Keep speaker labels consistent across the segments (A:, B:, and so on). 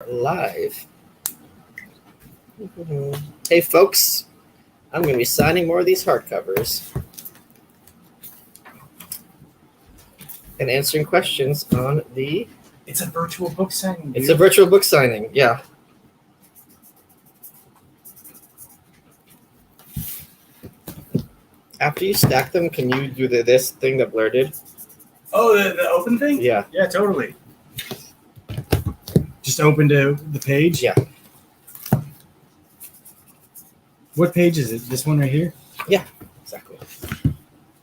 A: Live. Hey folks, I'm going to be signing more of these hardcovers and answering questions on the...
B: It's a virtual book signing, dude.
A: It's a virtual book signing, yeah. After you stack them, can you do this thing that Blair did?
B: Oh, the open thing?
A: Yeah.
B: Yeah, totally. Just open to the page?
A: Yeah.
B: What page is it? This one right here?
A: Yeah, exactly.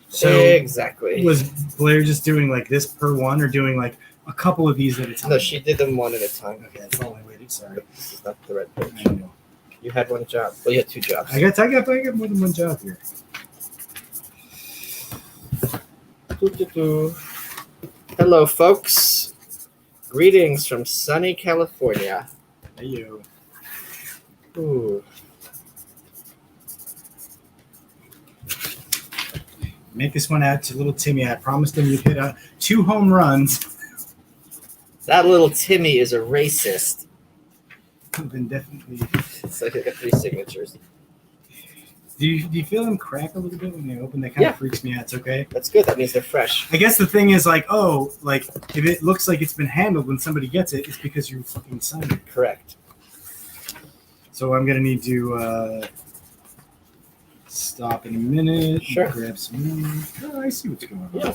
B: So
A: exactly.
B: Was Blair just doing like this per one or doing like a couple of these at a time?
A: No, she did them one at a time.
B: Okay, that's the only way to... Sorry.
A: This is not the right
B: I
A: page.
B: know.
A: You had one job. Well, you had two jobs.
B: I got more than one job here.
A: Hello, folks. Greetings from sunny California.
B: Hey, you.
A: Ooh.
B: Make this one out to little Timmy. I promised him you'd hit 2 home runs.
A: That little Timmy is a racist.
B: Then definitely.
A: So he got 3 signatures.
B: Do you feel them crack a little bit when they open? That kind of freaks me out. It's okay.
A: That's good. That means they're fresh.
B: I guess the thing is like, if it looks like it's been handled when somebody gets it, it's because you fucking signed it.
A: Correct.
B: So I'm gonna need to stop in a minute.
A: Sure.
B: Grab some more. Oh, I see what's going on.
A: Yeah.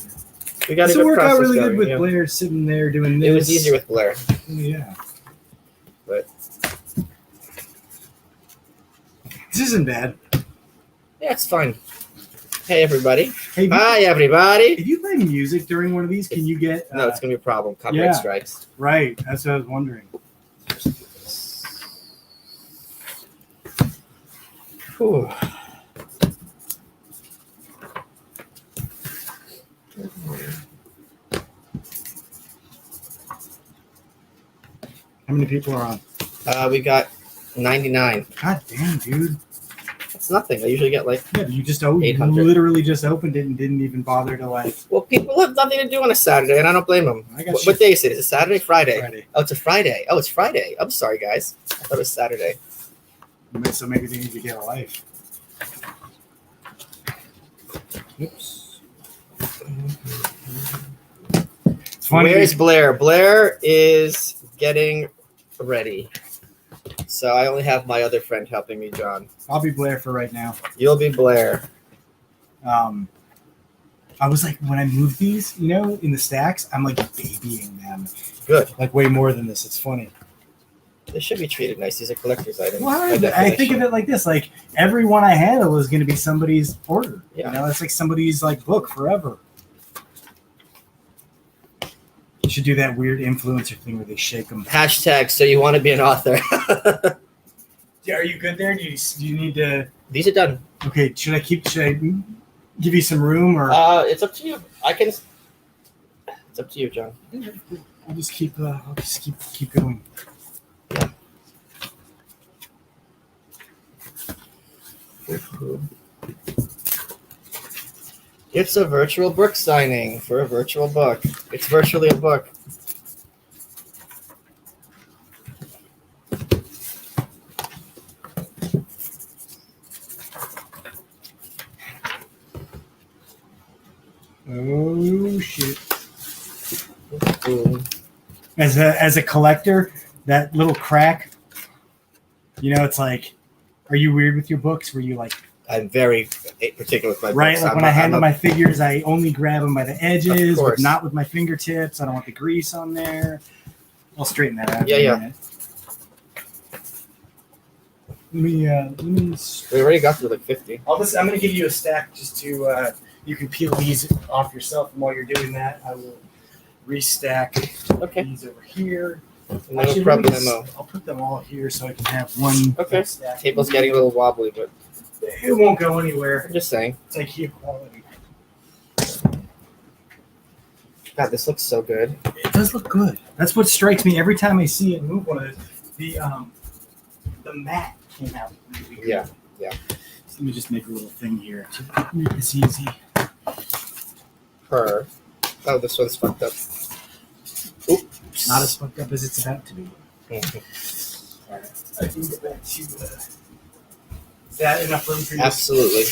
A: We got
B: This
A: a
B: will
A: good
B: work out
A: process
B: really
A: going,
B: good with
A: yeah.
B: Blair sitting there doing this.
A: It was easier with Blair.
B: Oh, yeah.
A: But
B: This isn't bad.
A: yeah, it's fine. Hey, everybody.
B: Hey,
A: Hi, everybody.
B: if you play music during one of these, can you get...
A: No, it's going to be a problem. Copyright
B: yeah.
A: strikes.
B: Right. That's what I was wondering.
A: Whew.
B: How many people are on?
A: We got 99.
B: God damn, dude.
A: That's nothing. I usually get like...
B: Yeah, you just
A: 800.
B: literally just opened it and didn't even bother to like...
A: Well, people have nothing to do on a Saturday, and I don't blame them.
B: I got
A: What day is it? Is it Saturday? Friday?
B: Friday.
A: Oh, it's a Friday. Oh, it's Friday. I'm sorry, guys. I thought it was Saturday.
B: So maybe they need to get a life. Oops. It's funny.
A: Where's Blair? Blair is getting ready. So I only have my other friend helping me, John.
B: I'll be Blair for right now.
A: You'll be Blair.
B: I was like, when I move these, in the stacks, I'm like babying them.
A: Good.
B: Like way more than this. It's funny.
A: They should be treated nice. These are collector's items.
B: Well,
A: by
B: I think
A: definition.
B: of it like this: like every one I handle is going to be somebody's order.
A: Yeah.
B: It's like somebody's like book forever. You should do that weird influencer thing where they shake them.
A: Hashtag, so you want to be an author.
B: Yeah, are you good there? Do you need to?
A: These are done.
B: Okay, should I give you some room or?
A: It's up to you. It's up to you, John.
B: I'll just keep going.
A: It's a virtual book signing for a virtual book. It's virtually a book.
B: Oh shit!
A: Ooh.
B: As a collector, that little crack, it's like, are you weird with your books? Were you like?
A: I'm very particular with my
B: right,
A: books.
B: like when I handle my figures, I only grab them by the edges,
A: Of
B: but
A: course.
B: not with my fingertips. I don't want the grease on there. I'll straighten that out.
A: Yeah,
B: in a
A: yeah.
B: minute. Let me.
A: We already got through like 50.
B: I'm going to give you a stack just to you can peel these off yourself. And while you're doing that, I will restack
A: Okay.
B: these over here.
A: No
B: Actually,
A: problemo.
B: I'll put them all here so I can have one.
A: Okay.
B: Stack.
A: Table's getting a little wobbly, but
B: It won't go anywhere.
A: I'm just saying.
B: It's like here quality.
A: God, this looks so good.
B: It does look good. That's what strikes me every time I see it move one of the mat came out really good.
A: Yeah.
B: So let me just make a little thing here to make this easy.
A: Oh, this one's fucked up. Oops.
B: Not as fucked up as it's about to be. I can get back to is that enough room for you?
A: Absolutely.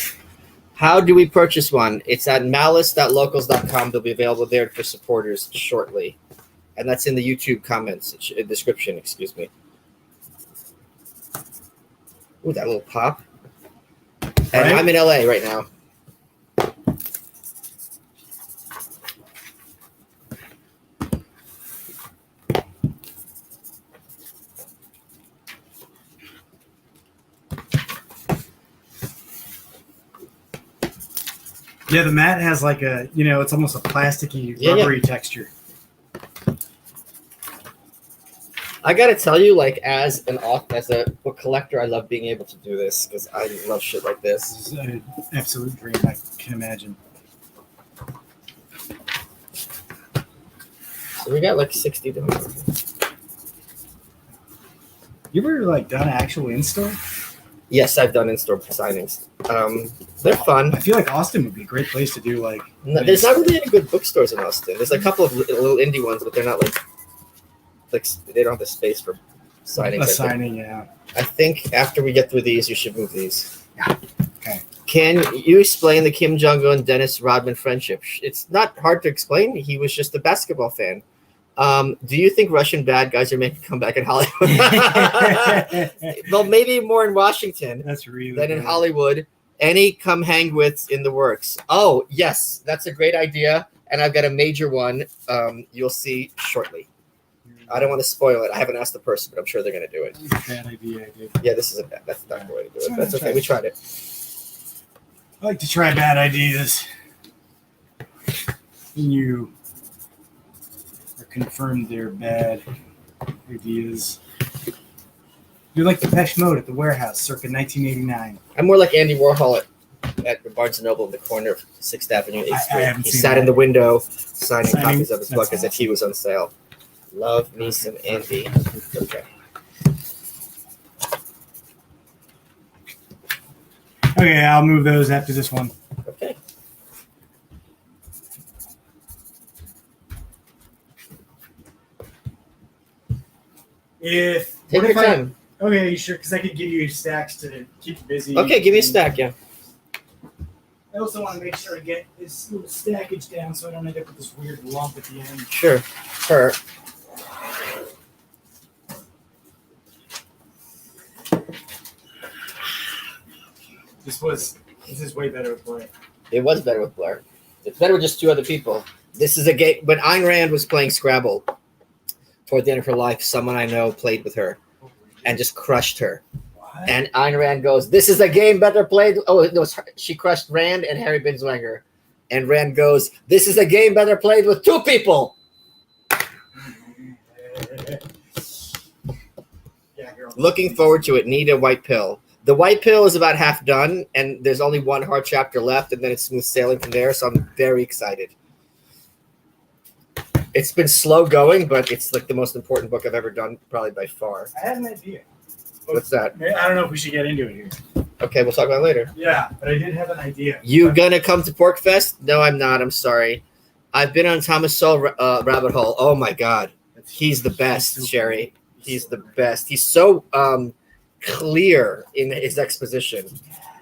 A: How do we purchase one? It's at malice.locals.com. They'll be available there for supporters shortly. And that's in the YouTube comments, description, excuse me. Ooh, that little pop. And
B: Right?
A: I'm in LA right now.
B: Yeah, the mat has like a, it's almost a plasticky, rubbery texture.
A: I gotta tell you, like, as a book collector, I love being able to do this because I love shit like this.
B: This is an absolute dream, I can imagine.
A: So we got like 60 dollars.
B: You ever like done actual in-store?
A: Yes, I've done in-store signings. They're fun.
B: I feel like Austin would be a great place to do like.
A: No, there's not really any good bookstores in Austin. There's a couple of little indie ones, but they're not like they don't have the space for signings.
B: A signing, yeah.
A: I think after we get through these, you should move these.
B: Yeah. Okay.
A: Can you explain the Kim Jong-un Dennis Rodman friendship? It's not hard to explain. He was just a basketball fan. Do you think Russian bad guys are making a comeback in Hollywood? Well, maybe more in Washington
B: That's really
A: than in
B: good.
A: Hollywood. Any come hang withs in the works? Oh, yes, that's a great idea. And I've got a major one you'll see shortly. I don't want to spoil it. I haven't asked the person, but I'm sure they're going to do it.
B: Bad idea, dude.
A: Yeah, this is that's not the way to do it. That's okay. We tried it.
B: I like to try bad ideas. And you are confirmed they're bad ideas. You're like Depeche Mode at the warehouse circa 1989.
A: I'm more like Andy Warhol at Barnes & Noble in the corner of 6th Avenue and 8th Street.
B: haven't
A: He
B: seen
A: sat
B: that.
A: in the window signing copies of his
B: That's
A: book as if
B: awesome.
A: he was on sale. Love me some Andy. Okay.
B: Okay, I'll move those after this one.
A: Okay. Take your time.
B: Okay, you sure? Because I could give you stacks to keep you busy.
A: Okay, give me a stack, yeah.
B: I also want to make sure I get this little stackage down so I don't end up with this weird lump at the end.
A: Sure. Her.
B: This is way better with Blair.
A: It was better with Blair. It's better with just two other people. This is a game. When Ayn Rand was playing Scrabble toward the end of her life, someone I know played with her and just crushed her.
B: What?
A: And Ayn Rand goes, "This is a game better played." Oh, it was her. She crushed Rand and Harry Binswanger. And Rand goes, "This is a game better played with two people."
B: Yeah, here,
A: Looking forward to it. Need a white pill. The white pill is about half done, and there's only one hard chapter left, and then it's smooth sailing from there. So I'm very excited. It's been slow going, but it's like the most important book I've ever done, probably by far.
B: I had an idea.
A: What's that?
B: I don't know if we should get into it here.
A: Okay, we'll talk about it later.
B: Yeah, but I did have an idea.
A: You gonna come to Pork Fest? No, I'm not. I'm sorry. I've been on Thomas Sowell rabbit hole. Oh my God, he's the best, Sherry. He's the best. He's so clear in his exposition.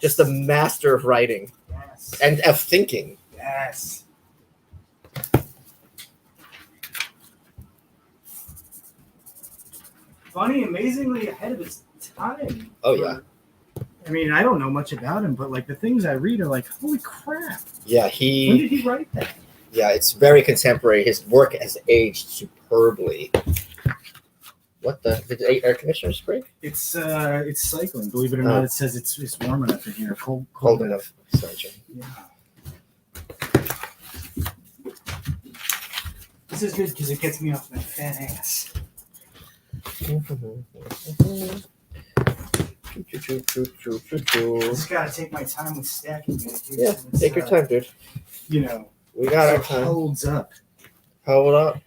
A: Just a master of writing
B: Yes.
A: and of thinking.
B: Yes. Funny, amazingly ahead of its time.
A: Oh, yeah.
B: I mean, I don't know much about him, but like the things I read are like, holy crap!
A: Yeah,
B: When did he write that?
A: Yeah, it's very contemporary. His work has aged superbly. What the? Did the air conditioners break?
B: It's cycling. Believe it or not, it says it's warm enough in here.
A: Cold enough. Sorry, Jim.
B: Yeah. This is good because it gets me off my fat ass. Just gotta take my time with stacking it.
A: Yeah, take your time, dude.
B: You know,
A: We got our
B: it
A: time.
B: holds up.
A: Hold up.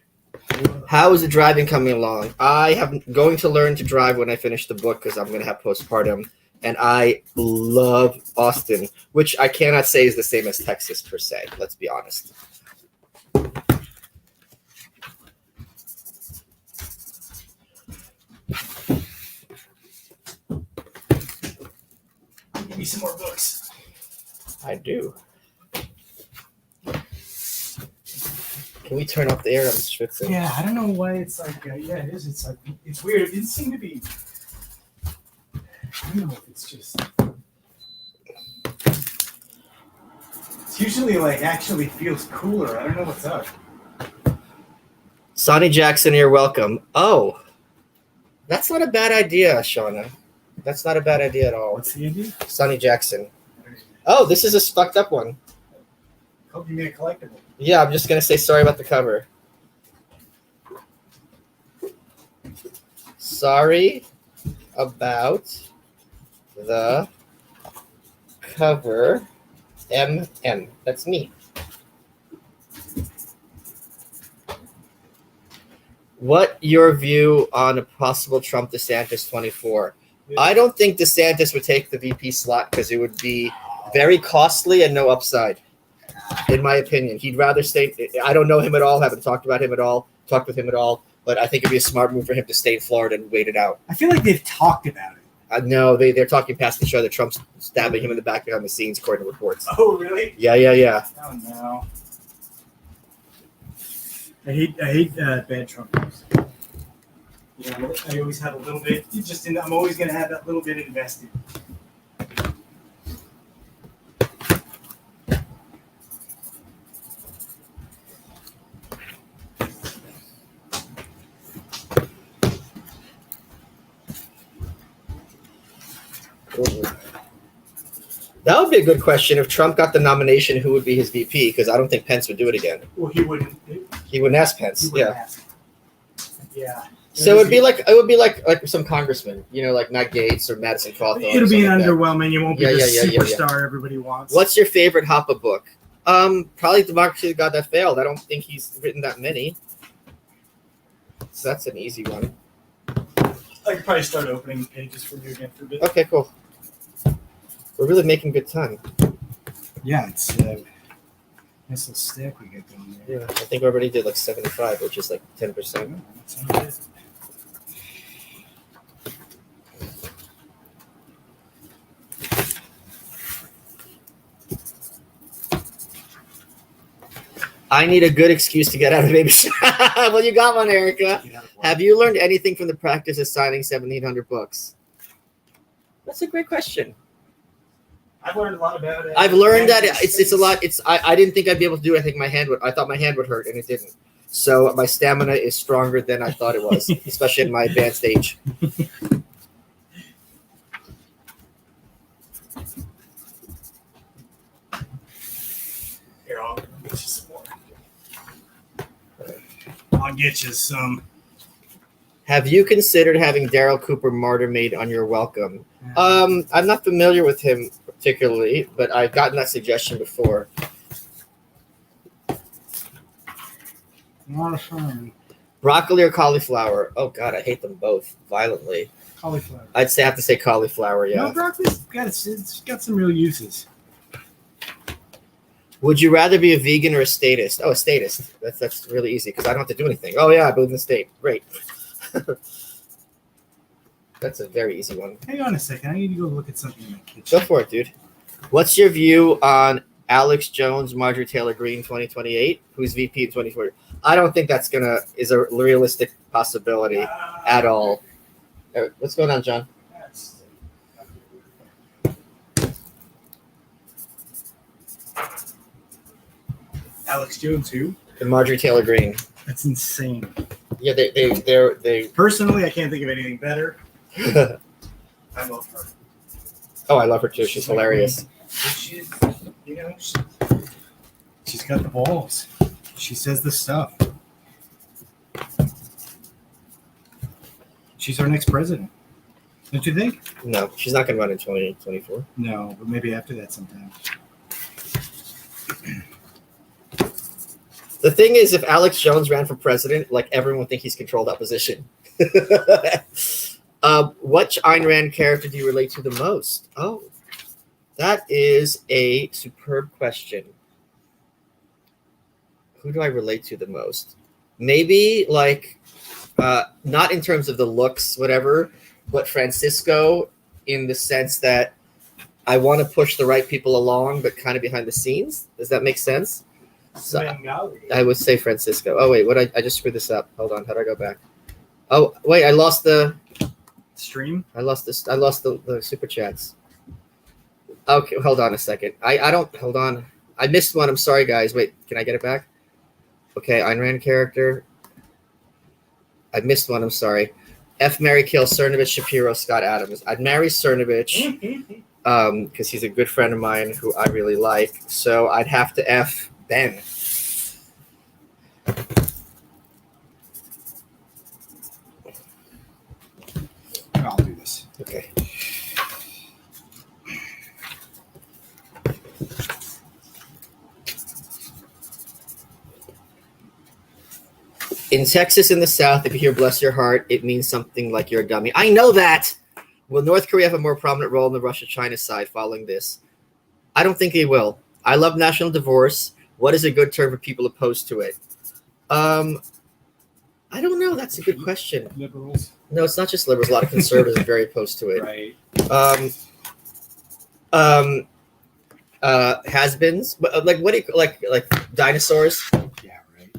A: How is the driving coming along? I am going to learn to drive when I finish the book because I'm going to have postpartum. And I love Austin, which I cannot say is the same as Texas per se. Let's be honest.
B: me some more books.
A: I do. Can we turn off the air? I'm schwitzing.
B: Yeah, I don't know why it's like. Yeah, it is. It's like it's weird. It didn't seem to be. I don't know if it's just. It's usually like actually feels cooler. I don't know what's up.
A: Sonny Jackson, you're welcome. Oh, that's not a bad idea, Shauna. That's not a bad idea at all.
B: What's the idea?
A: Sonny Jackson. Oh, this is a fucked up one.
B: Hope you made a collectible.
A: Yeah, I'm just going to say sorry about the cover. Sorry about the cover. MM. That's me. What your view on a possible Trump DeSantis 24? I don't think DeSantis would take the VP slot because it would be very costly and no upside. In my opinion, he'd rather stay. I don't know him at all. Haven't talked with him at all. But I think it'd be a smart move for him to stay in Florida and wait it out.
B: I feel like they've talked about it.
A: No, they're talking past each other. Trump's stabbing him in the back behind the scenes, according to reports.
B: Oh, really?
A: Yeah.
B: Oh no. I hate bad Trump news. You know, I always have a little bit. I'm always going to have that little bit invested.
A: That would be a good question. If Trump got the nomination, who would be his VP? Because I don't think Pence would do it again.
B: Well, he wouldn't.
A: He wouldn't ask Pence. Yeah.
B: Ask. Yeah.
A: So it would be like some congressman, like Matt Gaetz or Madison Cawthorn.
B: It'll be an underwhelming. It won't be the superstar everybody wants.
A: What's your favorite Hoppe book? Probably Democracy of God That Failed. I don't think he's written that many. So that's an easy one.
B: I could probably start opening pages for you again for a bit.
A: Okay, cool. We're really making good time.
B: Yeah, it's nice little stack we got going there.
A: Yeah, I think we already did like 75, which is like 10%.
B: Oh, that's not bad.
A: I need a good excuse to get out of baby. Well, you got one, Erica. Have you learned anything from the practice of signing 1,700 books? That's a great question.
B: I've learned a lot about it.
A: I've learned that it's a lot. I didn't think I'd be able to do it. I thought my hand would hurt, and it didn't. So my stamina is stronger than I thought it was, especially at my advanced age.
B: Here, I'll get you some more. I'll get you some.
A: Have you considered having Daryl Cooper martyr made on your welcome? I'm not familiar with him particularly, but I've gotten that suggestion before.
B: Not a fan.
A: Broccoli or cauliflower? Oh God, I hate them both violently.
B: Cauliflower.
A: I have to say cauliflower. Yeah.
B: No, broccoli's it's got some real uses.
A: Would you rather be a vegan or a statist? Oh, a statist. That's really easy because I don't have to do anything. Oh yeah, I believe in the state. Great. That's a very easy one.
B: Hang on a second. I need to go look at something in my kitchen.
A: Go for it, dude. What's your view on Alex Jones, Marjorie Taylor Greene 2028? Who's VP in 2040? I don't think is a realistic possibility at all. What's going on, John?
B: Alex Jones, who?
A: And Marjorie Taylor Greene.
B: That's insane.
A: Yeah, they.
B: Personally, I can't think of anything better. I love her.
A: Oh, I love her too. She's hilarious.
B: She's got the balls. She says the stuff. She's our next president. Don't you think?
A: No, she's not going to run in 2024.
B: No, but maybe after that sometime.
A: The thing is, if Alex Jones ran for president, like everyone would think he's controlled opposition. What Ayn Rand character do you relate to the most? Oh, that is a superb question. Who do I relate to the most? Maybe not in terms of the looks, whatever, but Francisco in the sense that I want to push the right people along, but kind of behind the scenes. Does that make sense? So I would say Francisco. Oh wait, I just screwed this up. Hold on, how do I go back? Oh wait, I lost the
B: stream.
A: I lost the super chats. Okay, hold on a second. I don't hold on. I missed one. I'm sorry, guys. Wait, can I get it back? Okay, Ayn Rand character. I missed one. I'm sorry. F. Mary Kill, Cernovich, Shapiro, Scott Adams. I'd marry Cernovich because he's a good friend of mine who I really like. So I'd have to F Ben.
B: I'll do this.
A: Okay. In Texas in the South, if you hear bless your heart, it means something like you're a dummy. I know that. Will North Korea have a more prominent role in the Russia-China side following this? I don't think they will. I love national divorce. What is a good term for people opposed to it? I don't know. That's a good question.
B: Liberals.
A: No, it's not just liberals. A lot of conservatives are very opposed to it.
B: Right.
A: Has-beens, but like what do you like dinosaurs?
B: Yeah, right.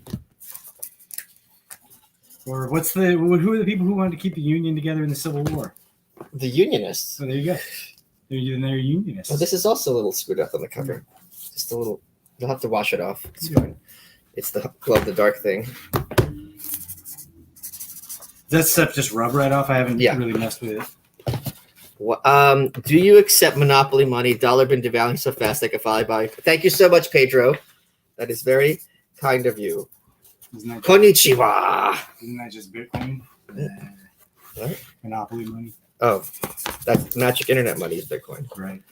B: Or who are the people who wanted to keep the Union together in the Civil War?
A: The Unionists.
B: So there you go. They're Unionists.
A: Oh, this is also a little screwed up on the cover. Just a little. You'll have to wash it off. It's fine. It's the glow in the dark thing.
B: Does that stuff just rub right off? I haven't really messed with it.
A: Well, do you accept monopoly money? Dollar been devaluing so fast I could follow by. Thank you so much, Pedro. That is very kind of you. Konnichiwa.
B: Isn't that just Bitcoin?
A: What?
B: Monopoly money.
A: Oh, that's magic internet money is Bitcoin.
B: Right.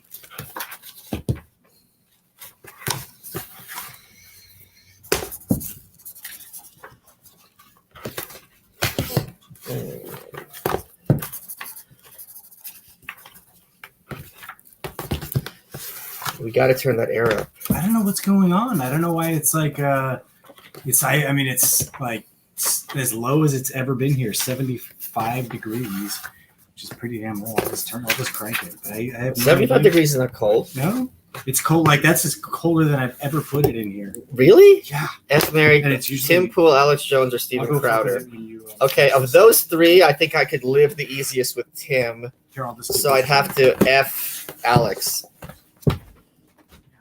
A: We got to turn that air up.
B: I don't know what's going on. I don't know why it's like it's like as low as it's ever been here, 75 degrees, which is pretty damn low. I'll just crank it. But I have
A: 75 degrees is not cold.
B: No, it's cold. Like that's as colder than I've ever put it in here.
A: Really?
B: Yeah.
A: F. Mary,
B: and it's usually,
A: Tim Pool, Alex Jones, or Steven Crowder. Okay, of those three, I think I could live the easiest with Tim. So I'd have to F Alex.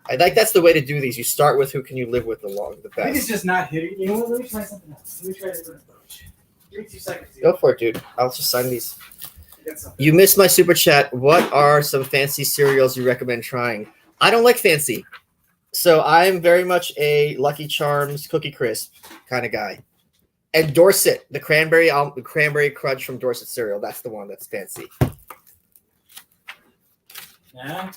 A: I think that's the way to do these. You start with who can you live with the best.
B: I think it's just not hitting. You know what? Let me try something else. Let me try a different approach. Give me 2 seconds.
A: Go for it, dude. I'll just sign these. You missed my super chat. What are some fancy cereals you recommend trying? I don't like fancy. So I'm very much a Lucky Charms Cookie Crisp kind of guy. And Dorset, the cranberry crunch from Dorset cereal. That's the one that's fancy.
B: Yeah.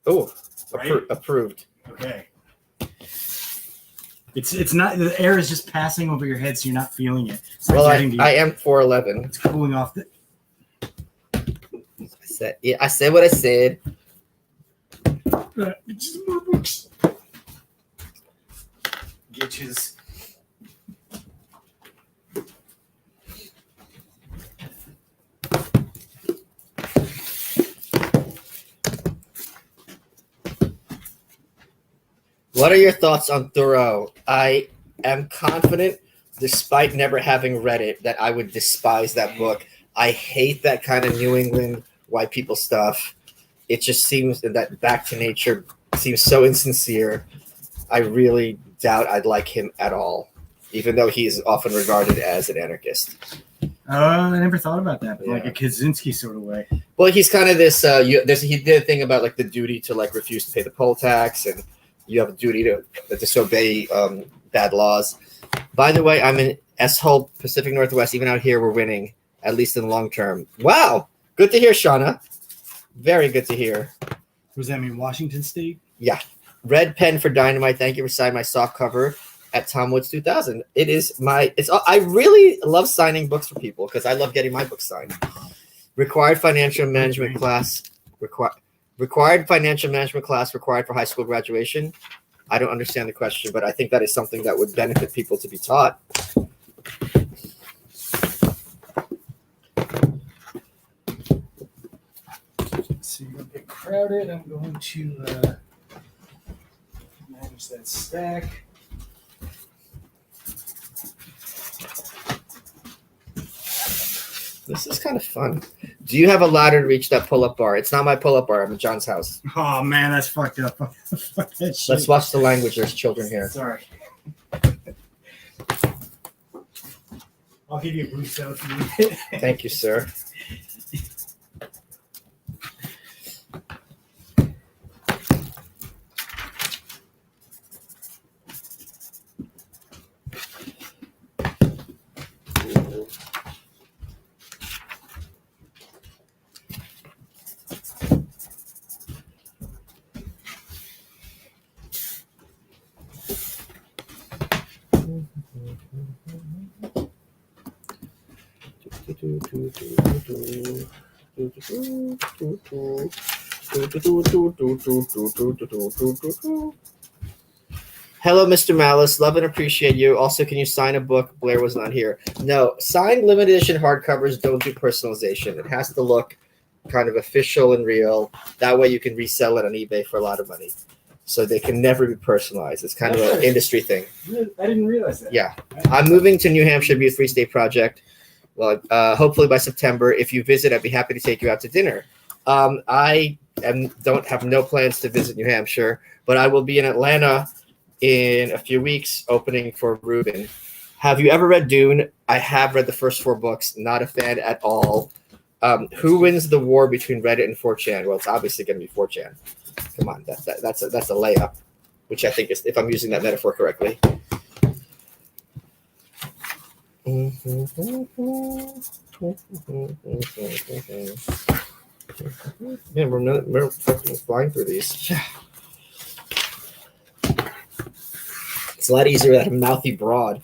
A: Oh,
B: right?
A: Approved.
B: Okay. It's not, the air is just passing over your head, so you're not feeling it.
A: Well, I am 4'11".
B: It's cooling off.
A: I said what I said.
B: It's just more books. Gitches.
A: What are your thoughts on Thoreau? I am confident, despite never having read it, that I would despise that book. I hate that kind of New England white people stuff. It just seems that Back to Nature seems so insincere. I really doubt I'd like him at all, even though he's often regarded as an anarchist.
B: I never thought about that, but like a Kaczynski sort of way.
A: Well, he's kind of this. He did a thing about like the duty to like refuse to pay the poll tax, and you have a duty to disobey bad laws. By the way, I'm in S-Hole, Pacific Northwest. Even out here, we're winning, at least in the long term. Wow. Good to hear, Shauna. Very good to hear.
B: What does that mean, Washington State?
A: Yeah. Red pen for Dynamite. Thank you for signing my soft cover at Tom Woods 2000. I really love signing books for people because I love getting my books signed. Required financial management class. Required financial management class required for high school graduation. I don't understand the question, but I think that is something that would benefit people to be taught.
B: Let's so you don't get crowded. I'm going to manage that stack.
A: This is kind of fun. Do you have a ladder to reach that pull-up bar? It's not my pull-up bar. I'm at John's house.
B: Oh man, that's fucked up. Fuck that shit.
A: Let's watch the language. There's children here.
B: Sorry. I'll give you a boost out.
A: Thank you, sir. Hello, Mr. Malice. Love and appreciate you. Also, can you sign a book? Blair was not here. No, signed limited edition hardcovers don't do personalization. It has to look kind of official and real. That way you can resell it on eBay for a lot of money. So they can never be personalized. It's kind of an industry thing.
B: I didn't realize that.
A: Yeah. I'm moving to New Hampshire to be a Free State Project. Well, hopefully by September. If you visit, I'd be happy to take you out to dinner. I don't have no plans to visit New Hampshire, but I will be in Atlanta in a few weeks, opening for Ruben. Have you ever read Dune? I have read the first 4 books. Not a fan at all. Who wins the war between Reddit and 4chan? Well, it's obviously going to be 4chan. Come on, that's a layup, which I think is, if I'm using that metaphor correctly. Yeah, we're fucking flying through these. It's a lot easier with a mouthy broad.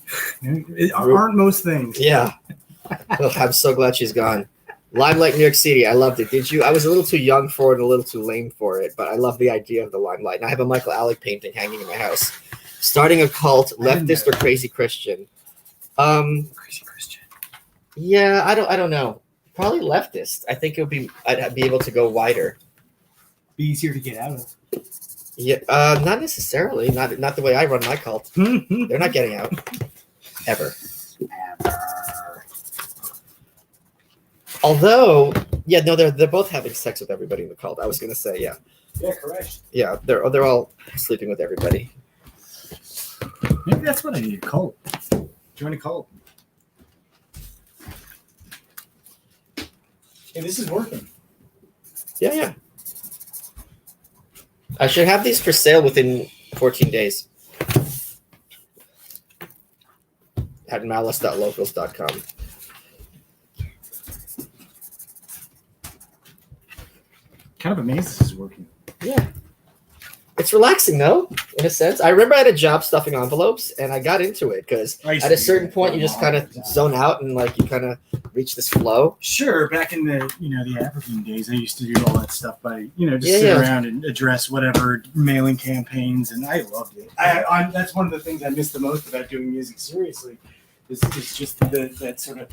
B: Aren't most things.
A: Yeah. Oh, I'm so glad she's gone. Limelight, New York City. I loved it. Did you? I was a little too young for it and a little too lame for it, but I love the idea of the limelight. And I have a Michael Alec painting hanging in my house. Starting a cult, leftist or crazy Christian?
B: Crazy Christian.
A: Yeah, I don't know. Probably leftist. I think I'd be able to go wider.
B: Be easier to get out of.
A: Yeah, not necessarily. Not the way I run my cult. They're not getting out ever. Although, yeah, no, they're both having sex with everybody in the cult. I was gonna say, yeah.
B: Yeah, correct.
A: Yeah, they're all sleeping with everybody.
B: Maybe that's what I need. A cult. Join a cult. Hey, this is working.
A: Yeah. I should have these for sale within 14 days. At malice.locals.com.
B: Kind of amazed this is working.
A: Yeah. It's relaxing, though, in a sense. I remember I had a job stuffing envelopes, and I got into it because at a certain point, you just kind of zone out and like you kind of reach this flow.
B: Sure, back in the the African days, I used to do all that stuff by just sit around and address whatever mailing campaigns, and I loved it. I that's one of the things I miss the most about doing music seriously. Is just that sort of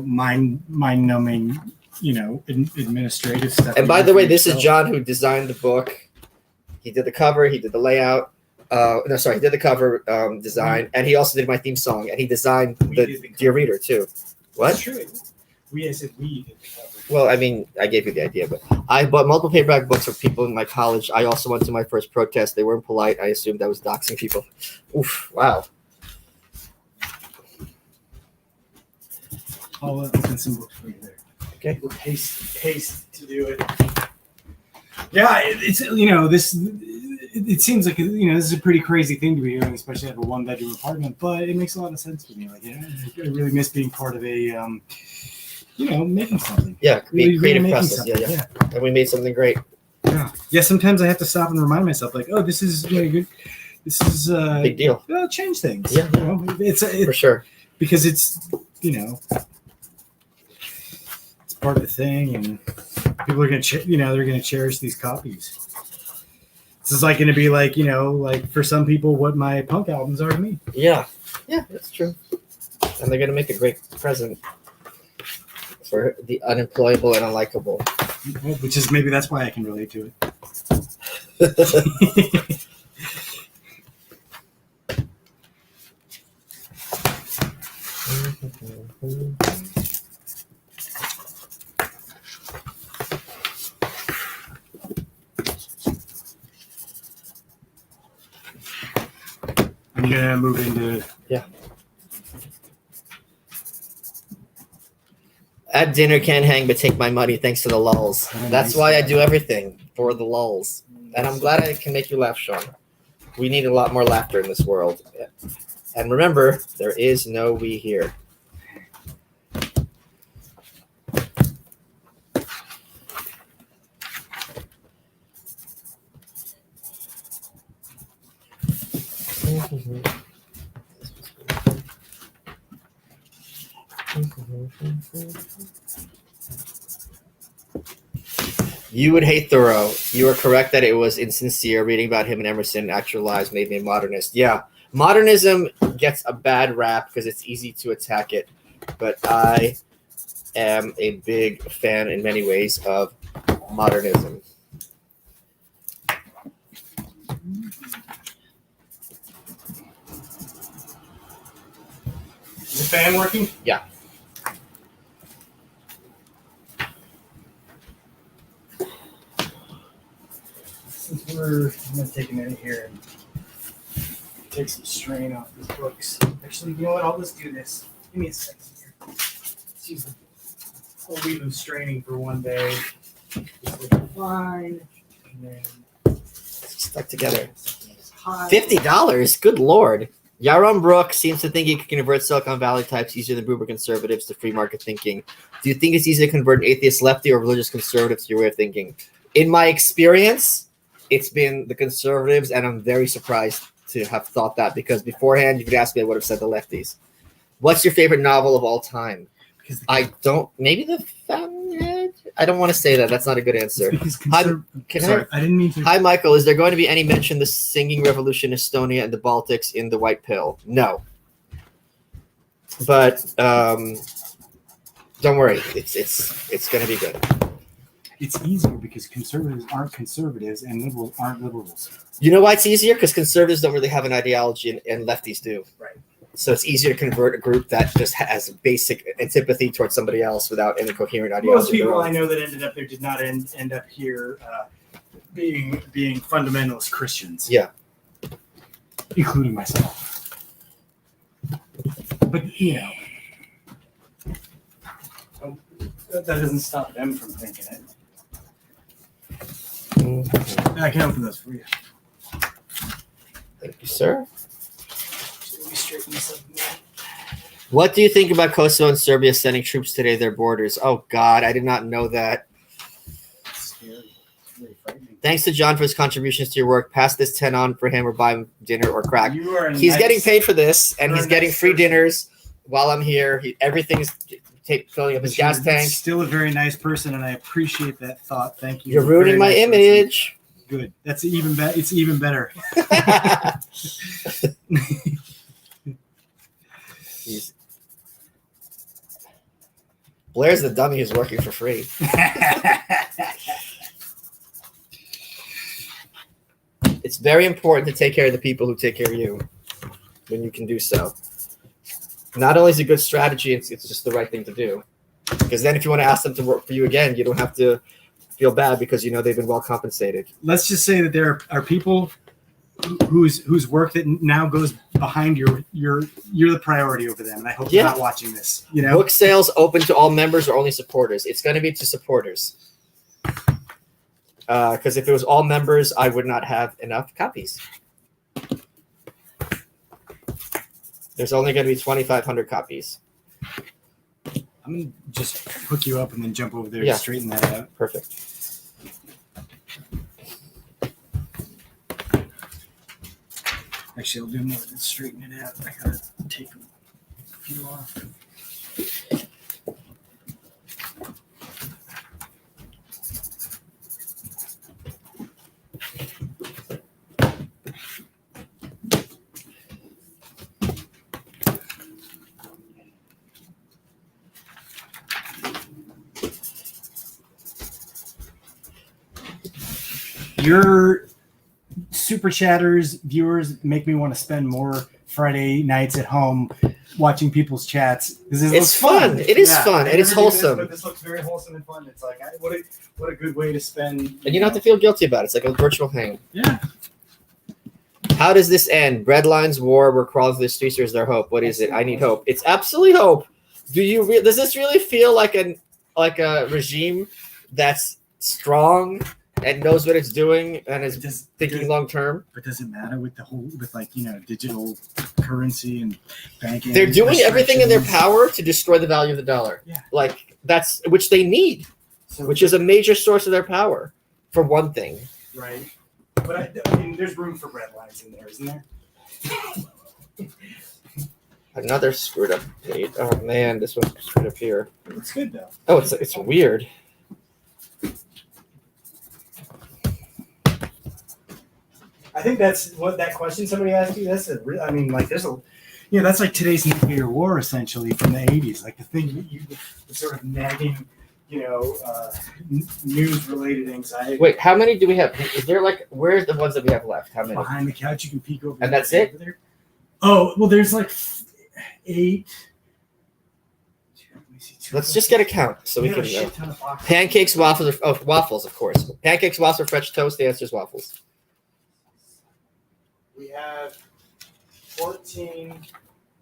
B: mind numbing administrative stuff.
A: And by the way, this is John who designed the book. He did the cover. He did the layout. He did the cover design, and he also did my theme song. And he designed the Dear Reader too. What?
B: That's true. I said we did the cover.
A: Well, I mean, I gave you the idea, but I bought multiple paperback books for people in my college. I also went to my first protest. They weren't polite. I assumed I was doxing people. Oof! Wow.
B: I'll open some books for you there.
A: Okay.
B: We'll haste to do it. Yeah, it's this. It seems like this is a pretty crazy thing to be doing, especially have a 1-bedroom apartment. But it makes a lot of sense to me. Like, I really miss being part of a, making something.
A: Yeah,
B: really
A: creative process. Yeah. And we made something great.
B: Yeah. Sometimes I have to stop and remind myself, like, oh, this is good. This is
A: big deal.
B: Change things.
A: Yeah,
B: it's
A: for sure
B: because it's it's part of the thing, and people are gonna they're gonna cherish these copies. This is like going to be like like for some people what my punk albums are to me.
A: Yeah, that's true. And they're gonna make a great present for the unemployable and unlikable.
B: Well, which is maybe that's why I can relate to it. I'm gonna move into
A: At dinner can't hang but take my money thanks to the lulls.
B: Oh,
A: That's
B: nice.
A: why I do everything for the lulls. And I'm glad I can make you laugh, Sean. We need a lot more laughter in this world. And remember, there is no we here. You would hate Thoreau. You are correct that it was insincere. Reading about him and Emerson, actual lives made me a modernist. Yeah, modernism gets a bad rap because it's easy to attack it. But I am a big fan in many ways of modernism.
B: Is the fan working?
A: Yeah.
B: Since I'm gonna take a minute here and take some strain off these books. Actually, you know what? I'll just do this. Give me a second here. Let's use them. I'll leave them straining for one day. Just leave them fine. And then
A: Stuck together.
B: hot.
A: $50? Good Lord. Yaron Brook seems to think he can convert Silicon Valley types easier than boomer conservatives to free market thinking. Do you think it's easy to convert an atheist lefty or religious conservative to your way of thinking? In my experience, it's been the conservatives, and I'm very surprised to have thought that, because beforehand, you could ask me, I would have said the lefties. What's your favorite novel of all time? I don't. Maybe The Fountainhead? I don't want to say that. That's not a good answer. I
B: didn't mean to.
A: Hi, Michael. Is there going to be any mention of the singing revolution in Estonia and the Baltics in The White Pill? No. But don't worry. It's going to be good.
B: It's easier because conservatives aren't conservatives and liberals aren't liberals.
A: You know why it's easier? Because conservatives don't really have an ideology and lefties do.
B: Right.
A: So it's easier to convert a group that just has basic antipathy towards somebody else without any coherent ideology.
B: Most people I know that ended up there did not end up here being fundamentalist Christians.
A: Yeah.
B: Including myself. But, you know, that doesn't stop them from thinking it.
A: Mm-hmm.
B: I can open those for you.
A: Thank you, sir.
B: Let me straighten this up.
A: What do you think about Kosovo and Serbia sending troops today to their borders? Oh, God, I did not know that.
B: Scary. Really frightening.
A: Thanks to John for his contributions to your work. Pass this 10 on for him or buy him dinner or crack. He's getting paid for this, and he's getting free dinners while I'm here. Everything's filling up his gas tank.
B: Still a very nice person, and I appreciate that thought. Thank you.
A: You're ruining my image.
B: Good. That's even better. It's even better.
A: Blair's the dummy who's working for free. It's very important to take care of the people who take care of you when you can do so. Not only is it a good strategy, it's just the right thing to do. Because then if you want to ask them to work for you again, you don't have to feel bad because you know they've been well compensated.
B: Let's just say that there are people whose work that now goes behind you're the priority over them, and I hope they're not watching this. You know,
A: book sales open to all members or only supporters? It's going to be to supporters. Because if it was all members, I would not have enough copies. There's only going to be 2,500 copies.
B: I'm going to just hook you up and then jump over there to straighten that out.
A: Perfect.
B: Actually, I'll do more than straighten it out. I got to take a few off. your super chatters, viewers make me want to spend more Friday nights at home watching people's chats.
A: It's fun. It is fun, and it's wholesome.
B: But this looks very wholesome and fun. It's like, what a good way to spend.
A: And you don't have to feel guilty about it. It's like a virtual hang.
B: Yeah.
A: How does this end? Breadlines war. We're crawling through the streets. Or is there hope? What is it? I need hope. It's absolutely hope. Does this really feel like a regime that's strong and knows what it's doing and is thinking long term?
B: But does it matter with digital currency and banking?
A: They're doing everything in their power to destroy the value of the dollar.
B: Yeah.
A: Like that's which they need, which is a major source of their power, for one thing.
B: Right. But I mean, there's room for bread lines in there, isn't there?
A: Another screwed up date. Oh man, this one's screwed up here.
B: It's good though.
A: Oh, it's weird.
B: I think that's what that question somebody asked you. That's that's like today's nuclear war essentially from the 80s. Like the thing that the sort of nagging, news related anxiety.
A: Wait, how many do we have? Is there where's the ones that we have left? How many?
B: Behind the couch, you can peek over.
A: And that's it?
B: There. Oh, well, there's 8.
A: Let's just get a count so we can know. Pancakes, waffles, waffles, of course. Pancakes, waffles, or French toast. The answer is waffles.
B: We have 14,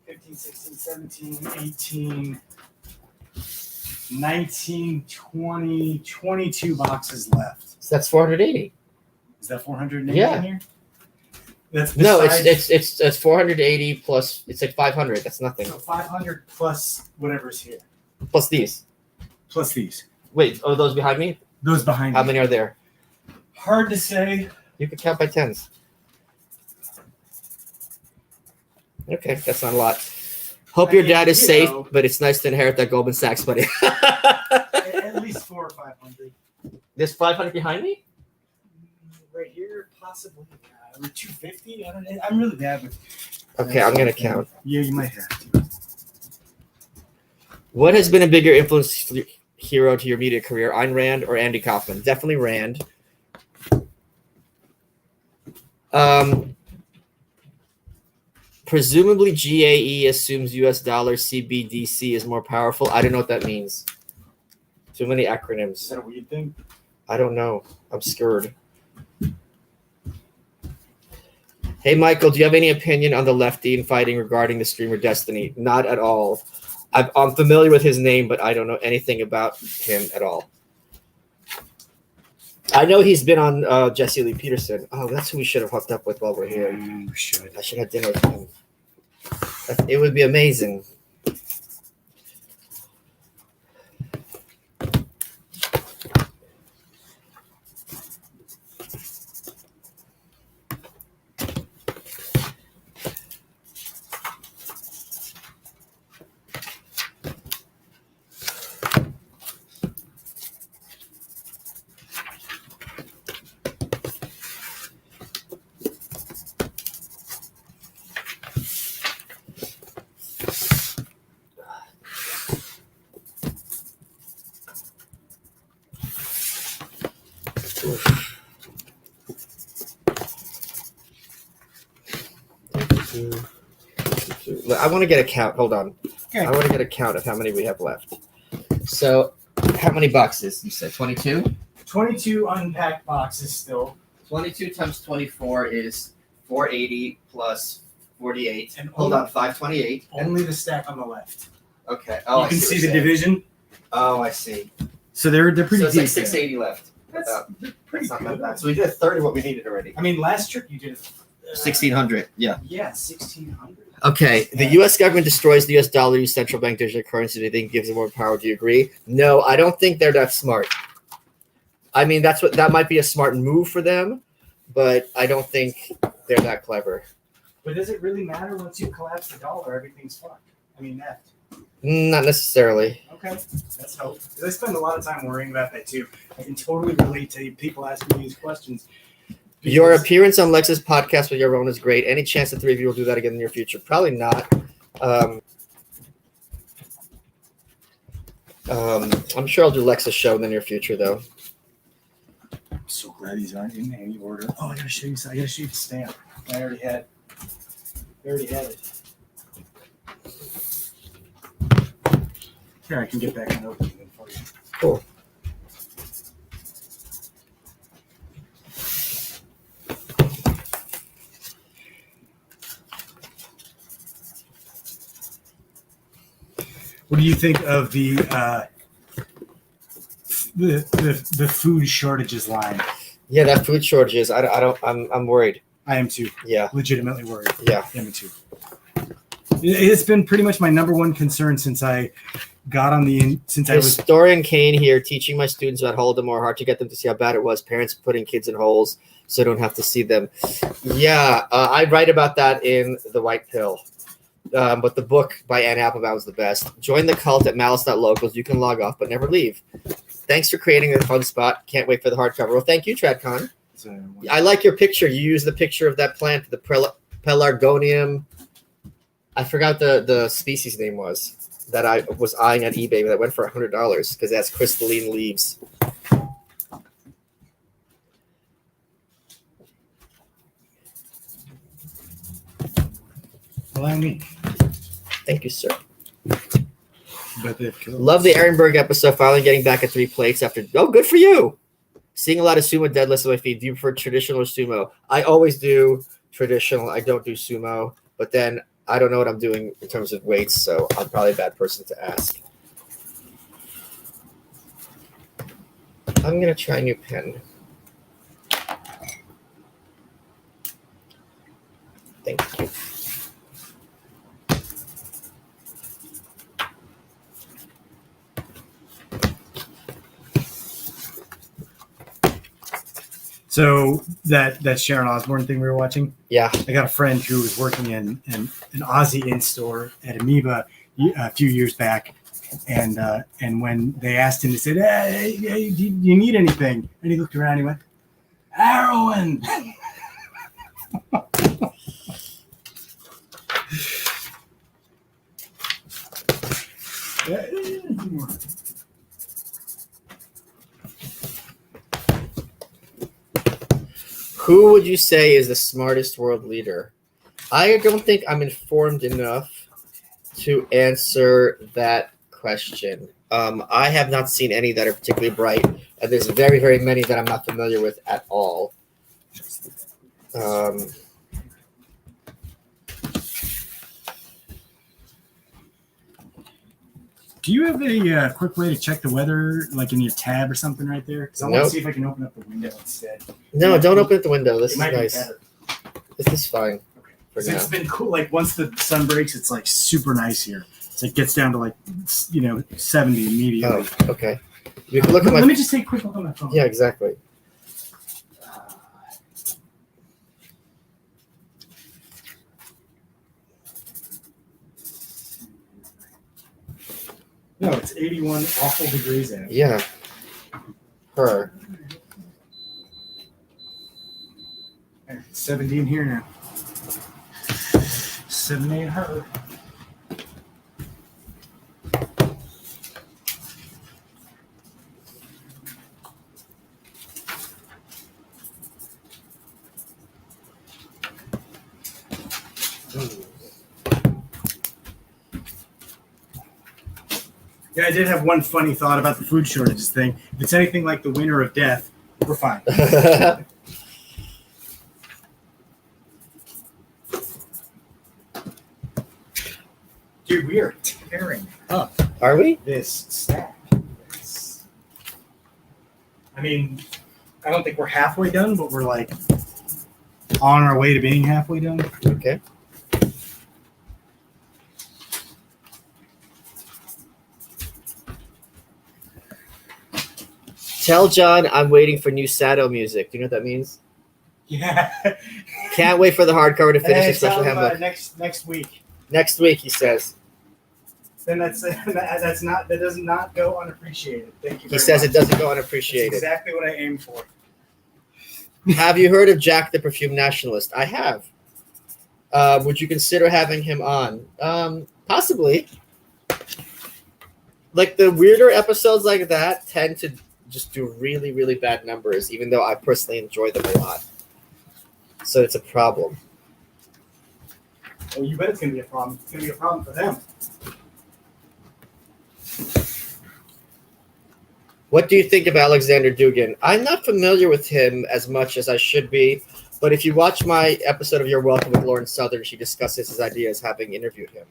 B: 15, 16, 17, 18, 19, 20, 22 boxes left.
A: So that's 480.
B: Is that 480
A: Yeah.
B: in here? That's
A: no, it's 480 plus. It's like 500. That's nothing.
B: So 500 plus whatever's here.
A: Plus these.
B: Plus these.
A: Wait, those behind me?
B: Those behind
A: How
B: me.
A: many are there?
B: Hard to say.
A: You could count by tens. Okay, that's not a lot. Hope your dad is safe, but it's nice to inherit that Goldman Sachs money.
B: At least 400 or 500.
A: There's 500 behind me?
B: Right here, possibly. Or 250. I'm really bad with.
A: Okay, I'm gonna count.
B: Yeah, you might have to.
A: What has been a bigger influence hero to your media career, Ayn Rand or Andy Kaufman? Definitely Rand. Presumably GAE assumes US dollar CBDC is more powerful. I don't know what that means. Too many acronyms.
B: Is that a weird thing?
A: I don't know. I'm scared. Hey, Michael, do you have any opinion on the lefty infighting regarding the streamer Destiny? Not at all. I'm familiar with his name, but I don't know anything about him at all. I know he's been on Jesse Lee Peterson. Oh, that's who we should have hooked up with while we're here.
B: We should.
A: I should have dinner with him. It would be amazing. I want to get a count. Hold on.
B: Okay.
A: I want to get a count of how many we have left. So, how many boxes? You said 22?
B: 22 unpacked boxes still.
A: 22 times 24 is 480 plus 48.
B: And
A: Hold on, 528.
B: Only the stack on the left.
A: Okay. Oh,
B: you can see the division.
A: Oh, I see.
B: So they're pretty
A: So it's
B: deep.
A: like 680 left.
B: That's pretty
A: That's not
B: good.
A: that bad. So we did a third of what we needed already.
B: I mean, last trip you did
A: 1600. Yeah.
B: Yeah, 1600.
A: Okay. The U.S. government destroys the U.S. dollar, use central bank digital currency. Do you think gives it more power? Do you agree? No, I don't think they're that smart. I mean, that might be a smart move for them, but I don't think they're that clever.
B: But does it really matter once you collapse the dollar? Everything's fucked. I mean, that.
A: Not necessarily.
B: Okay, let's hope. I spend a lot of time worrying about that too. I can totally relate to people asking me these questions.
A: Your appearance on Lex's podcast with your own is great. Any chance the three of you will do that again in the near future? Probably not. I'm sure I'll do Lex's show in the near future, though.
B: I'm so glad these aren't in any order. Oh, I gotta show you. I gotta show you the stamp. I already had it. Here, I can get back and open it for you.
A: Cool.
B: What do you think of the food shortages line?
A: Yeah, that food shortages. I'm worried.
B: I am too.
A: Yeah.
B: Legitimately worried.
A: Yeah.
B: Me too. It's been pretty much my number one concern since I got on the
A: Historian Kane here teaching my students about Holodomor. Hard to get them to see how bad it was. Parents putting kids in holes so they don't have to see them. Yeah, I write about that in The White Pill. But the book by Anne Applebaum is the best. Join the cult at malice.locals. You can log off, but never leave. Thanks for creating a fun spot. Can't wait for the hardcover. Well, thank you, TradCon. I like your picture. You use the picture of that plant, the Pelargonium. I forgot the species name was that I was eyeing on eBay that went for $100 because it has crystalline leaves.
B: Allow me.
A: Thank you, sir.
B: But
A: love the Ehrenberg episode. Finally getting back at 3 plates after. Oh, good for you. Seeing a lot of sumo deadlifts on my feed. Do you prefer traditional or sumo? I always do traditional. I don't do sumo. But then I don't know what I'm doing in terms of weights, so I'm probably a bad person to ask. I'm going to try a new pen. Thank you.
B: So that Sharon Osbourne thing we were watching.
A: Yeah,
B: I got a friend who was working in an Aussie in-store at Amoeba a few years back, and when they asked him, they said, "Hey, do you need anything?" And he looked around, and he went, "Heroin."
A: Who would you say is the smartest world leader? I don't think I'm informed enough to answer that question. I have not seen any that are particularly bright, and there's very, very many that I'm not familiar with at all.
B: Do you have a quick way to check the weather, like in your tab or something right there? Because I want to see if I can open up the window instead.
A: No, don't open up the window. This is nice.
B: Better.
A: This is fine.
B: Okay. It's been cool. Like once the sun breaks, it's like super nice here. So it gets down to like 70 immediately.
A: Oh, okay. You can look at my.
B: Let me just take a quick look on my phone.
A: Yeah, exactly.
B: No, it's 81 awful degrees out.
A: Yeah. Her.
B: 17 here now. 78 her. Yeah, I did have one funny thought about the food shortages thing. If it's anything like the winter of death, we're fine. Dude, we are tearing up.
A: Are we?
B: This stack. I mean, I don't think we're halfway done, but we're like on our way to being halfway done.
A: Okay. Tell John I'm waiting for new Sado music. Do you know what that means?
B: Yeah.
A: Can't wait for the hardcover to finish the special handbook.
B: Next week.
A: Next week, he says.
B: Then that does not go unappreciated. Thank you.
A: He says it doesn't go unappreciated.
B: That's exactly what I aim for.
A: Have you heard of Jack the Perfume Nationalist? I have. Would you consider having him on? Possibly. Like the weirder episodes like that tend to just do really, really bad numbers, even though I personally enjoy them a lot. So it's a problem.
B: Oh, you bet it's going to be a problem. It's going to be a problem for them.
A: What do you think of Alexander Dugin? I'm not familiar with him as much as I should be, but if you watch my episode of You're Welcome with Lauren Southern, she discusses his ideas having interviewed him.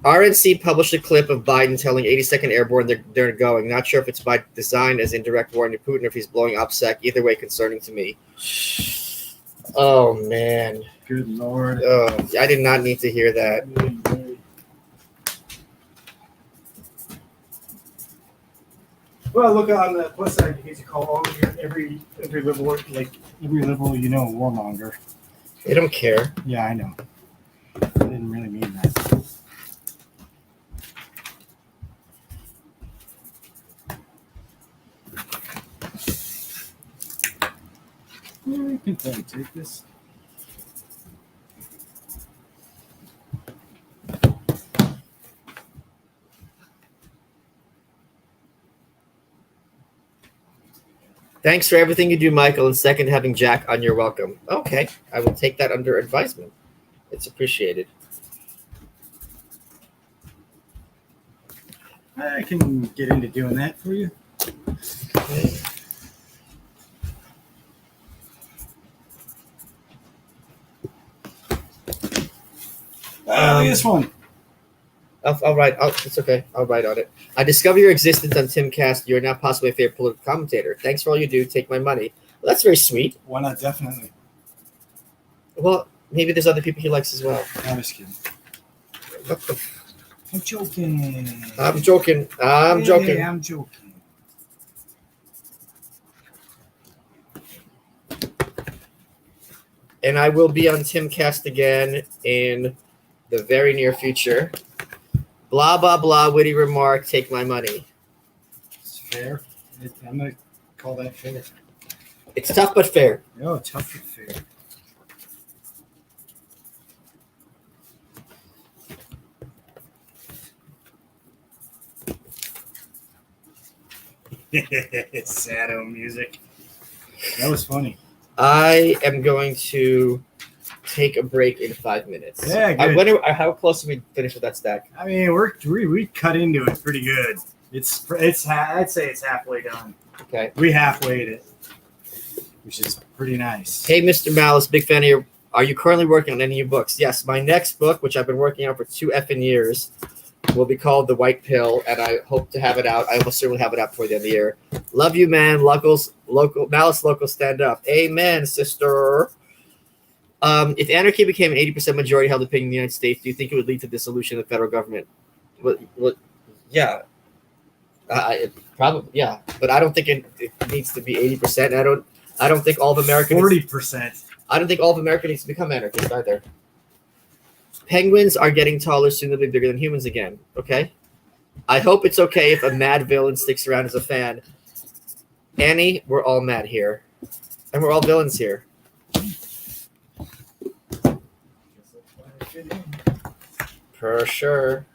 A: RNC published a clip of Biden telling 82nd Airborne they're going. Not sure if it's by design as indirect warning to Putin or if he's blowing OPSEC. Either way, concerning to me. Oh, man.
B: Good Lord.
A: Oh, I did not need to hear that.
B: Well, look on the plus side. You get to call every liberal, like every liberal, warmonger.
A: They don't care.
B: Yeah, I know. I didn't really mean that. I can probably take this.
A: Thanks for everything you do, Michael. And second, having Jack on You're Welcome. Okay, I will take that under advisement. It's appreciated.
B: I can get into doing that for you.
A: Okay.
B: This one.
A: I'll write. It's okay. I'll write on it. I discover your existence on Timcast. You are now possibly a favorite political commentator. Thanks for all you do. Take my money. Well, that's very sweet.
B: Why not? Definitely.
A: Well, maybe there's other people he likes as well.
B: I'm just kidding.
A: What the
B: I'm joking.
A: I'm joking. I'm joking.
B: I'm joking.
A: And I will be on Timcast again in the very near future. Blah, blah, blah, witty remark, take my money.
B: It's fair. I'm going to call that fair.
A: It's tough but fair.
B: No, tough but fair. Sado music. That was funny.
A: I am going to take a break in 5 minutes.
B: Yeah, good.
A: I wonder how close did we finish with that stack?
B: I mean, we cut into it pretty good. It's I'd say it's halfway done.
A: Okay.
B: We halfwayed it, which is pretty nice.
A: Hey, Mr. Malice, big fan of your. Are you currently working on any of your books? Yes, my next book, which I've been working on for 2 effing years, will be called The White Pill, and I hope to have it out. I will certainly have it out before the end of the year. Love you, man. Malice local, stand up. Amen, sister. If anarchy became an 80% majority held opinion in the United States, do you think it would lead to dissolution of the federal government? Well, yeah. Probably, yeah. But I don't think it needs to be 80%. I don't think all of America
B: 40%.
A: I don't think all of America needs to become anarchists either. Penguins are getting taller, soon they'll be bigger than humans again. Okay? I hope it's okay if a mad villain sticks around as a fan. Annie, we're all mad here. And we're all villains here. For sure.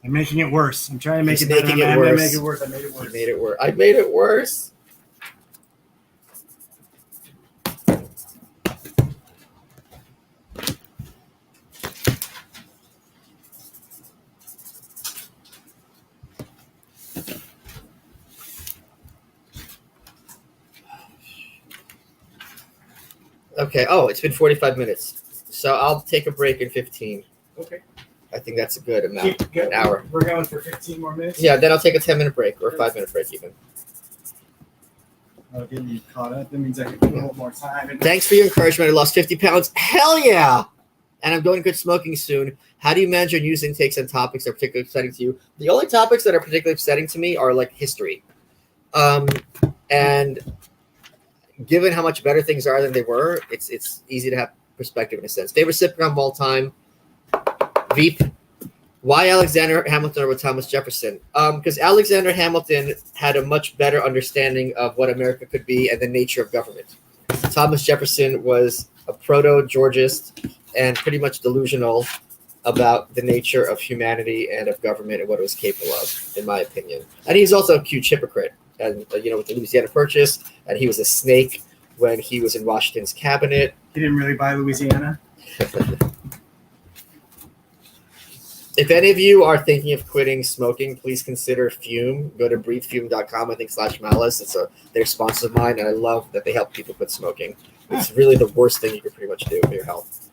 B: I'm making it worse. I'm trying to make
A: He's
B: it better.
A: making it
B: I'm
A: worse.
B: gonna make it worse. I made it worse.
A: I made it worse. I made it worse. Okay. Oh, it's been 45 minutes. So I'll take a break in 15.
B: Okay.
A: I think that's a good amount. An hour.
B: We're going for 15 more minutes?
A: Yeah, then I'll take a 10-minute break or a 5-minute break even.
B: I'll get you caught up. That means I can put a little more time.
A: Thanks for your encouragement. I lost 50 pounds. Hell yeah! And I'm going to quit smoking soon. How do you manage your news intakes and topics that are particularly upsetting to you? The only topics that are particularly upsetting to me are like history. And given how much better things are than they were, it's easy to have perspective in a sense. Favorite sitcom of all time? Veep. Why Alexander Hamilton over Thomas Jefferson? Because Alexander Hamilton had a much better understanding of what America could be and the nature of government. Thomas Jefferson was a proto-Georgist and pretty much delusional about the nature of humanity and of government and what it was capable of, in my opinion. And he's also a huge hypocrite. And, with the Louisiana Purchase, and he was a snake when he was in Washington's cabinet.
B: He didn't really buy Louisiana.
A: If any of you are thinking of quitting smoking, please consider Fume. Go to breathefume.com, /malice. It's they're sponsor of mine, and I love that they help people quit smoking. It's really the worst thing you could pretty much do for your health.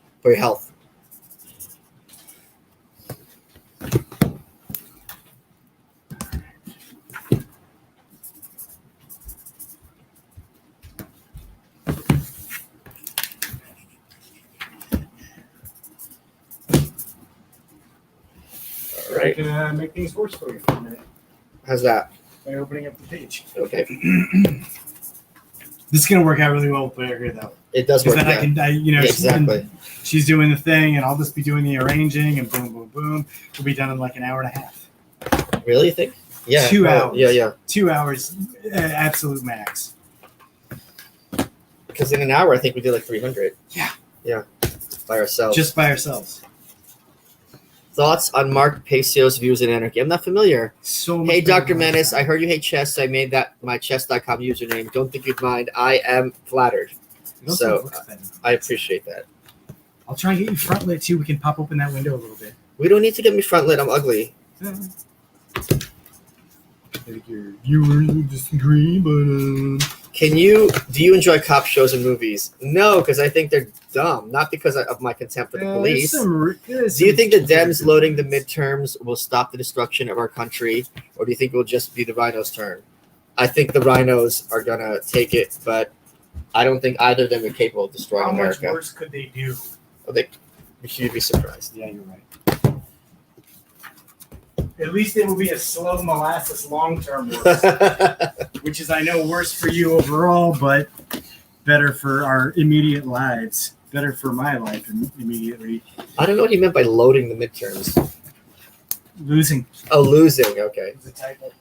B: Right. I can make things worse for you for a minute.
A: How's that?
B: By opening up the page.
A: Okay.
B: This is gonna work out really well with Blair here, though.
A: It does work.
B: Then
A: yeah, exactly.
B: She's doing the thing, and I'll just be doing the arranging, and boom, boom, boom. We'll be done in like an hour and a half.
A: Really, you think? Yeah.
B: 2 hours.
A: Yeah.
B: 2 hours, absolute max.
A: Because in an hour, I think we did like 300.
B: Yeah.
A: Yeah. By ourselves.
B: Just by ourselves.
A: Thoughts on Mark Pacio's views in anarchy? I'm not familiar. Hey, Dr. Menace, I heard you hate chess. So I made that my chess.com username. Don't think you'd mind. I am flattered. So I appreciate that.
B: I'll try and get you front lit too. We can pop open that window a little bit.
A: We don't need to get me front lit. I'm ugly.
B: I think your viewers will disagree, but
A: do you enjoy cop shows and movies? No, because I think they're dumb. Not because of my contempt for the police. Do you think the Dems loading the midterms will stop the destruction of our country, or do you think it will just be the rhinos' turn? I think the rhinos are gonna take it, but I don't think either of them are capable of destroying America.
B: How much worse could they do?
A: You'd be surprised.
B: Yeah, you're right. At least it will be a slow molasses long-term worse, which is, I know, worse for you overall, but better for our immediate lives. Better for my life immediately.
A: I don't know what he meant by loading the midterms.
B: Losing.
A: Oh, losing. Okay.
B: It's a typo.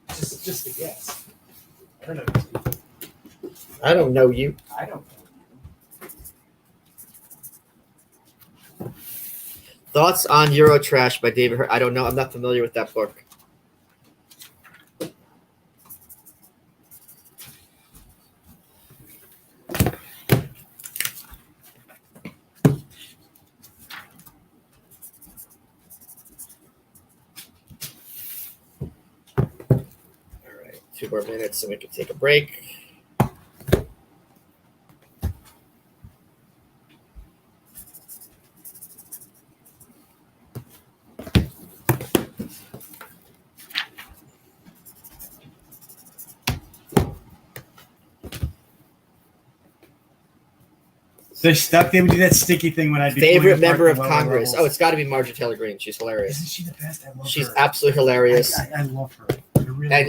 B: Just a guess. I don't know.
A: I don't know you.
B: I don't know.
A: Thoughts on Eurotrash by David Hurt? I don't know. I'm not familiar with that book. All right, 2 more minutes and we can take a break.
B: They would do that sticky thing when I'd be
A: favorite member of Congress. Oh, it's got to be Marjorie Taylor Greene. She's hilarious.
B: Isn't she the best? I love her.
A: She's absolutely hilarious.
B: I love her.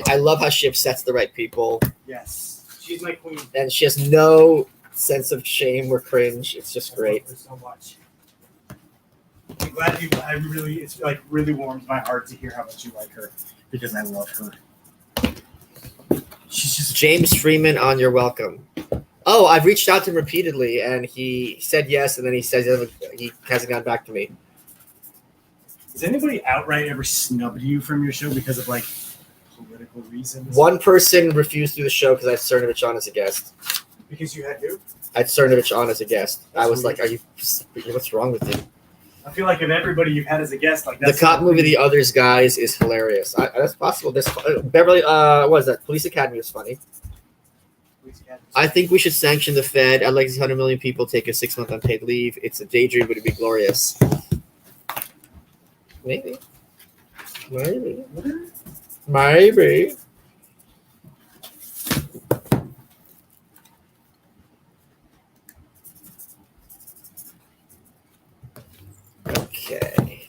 A: I love how she upsets the right people.
B: Yes, she's my queen.
A: And she has no sense of shame or cringe. It's just great.
B: I love her so much. I'm glad you. It's like really warms my heart to hear how much you like her because I love her. She's just
A: James Freeman on You're Welcome. Oh, I've reached out to him repeatedly, and he said yes, and then he says he hasn't gotten back to me.
B: Has anybody outright ever snubbed you from your show because of, like, political reasons?
A: One person refused to do the show because I had Cernovich on as a guest.
B: Because you had who?
A: I had Cernovich on as a guest.
B: That's
A: I was
B: weird.
A: like, what's wrong with you?
B: I feel like of everybody you've had as a guest, like
A: the cop movie, The Others, guys, is hilarious. That's possible. This Beverly, what is that? Police Academy was funny. I think we should sanction the Fed. I'd like to see 100 million people take a 6-month unpaid leave. It's a daydream, but it'd be glorious. Maybe. Okay.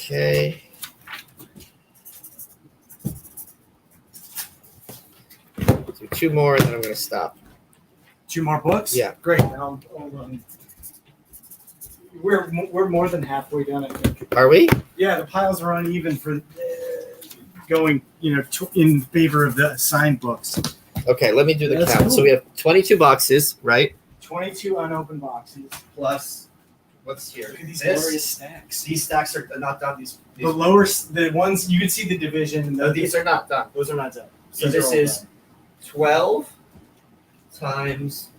A: Okay. 2 more, and then I'm going to stop.
B: 2 more books?
A: Yeah.
B: Great. I'll we're more than halfway done, I think.
A: Are we?
B: Yeah, the piles are uneven for going, in favor of the signed books.
A: Okay, let me do the
B: That's
A: count.
B: cool.
A: So we have 22 boxes, right?
B: 22 unopened boxes.
A: Plus, what's here?
B: Look at these
A: This.
B: glorious stacks.
A: These stacks are not done.
B: The lower, the ones you can see the division.
A: No, these are not done.
B: Those are not done.
A: So
B: These
A: this
B: are all
A: is
B: done.
A: 12 times.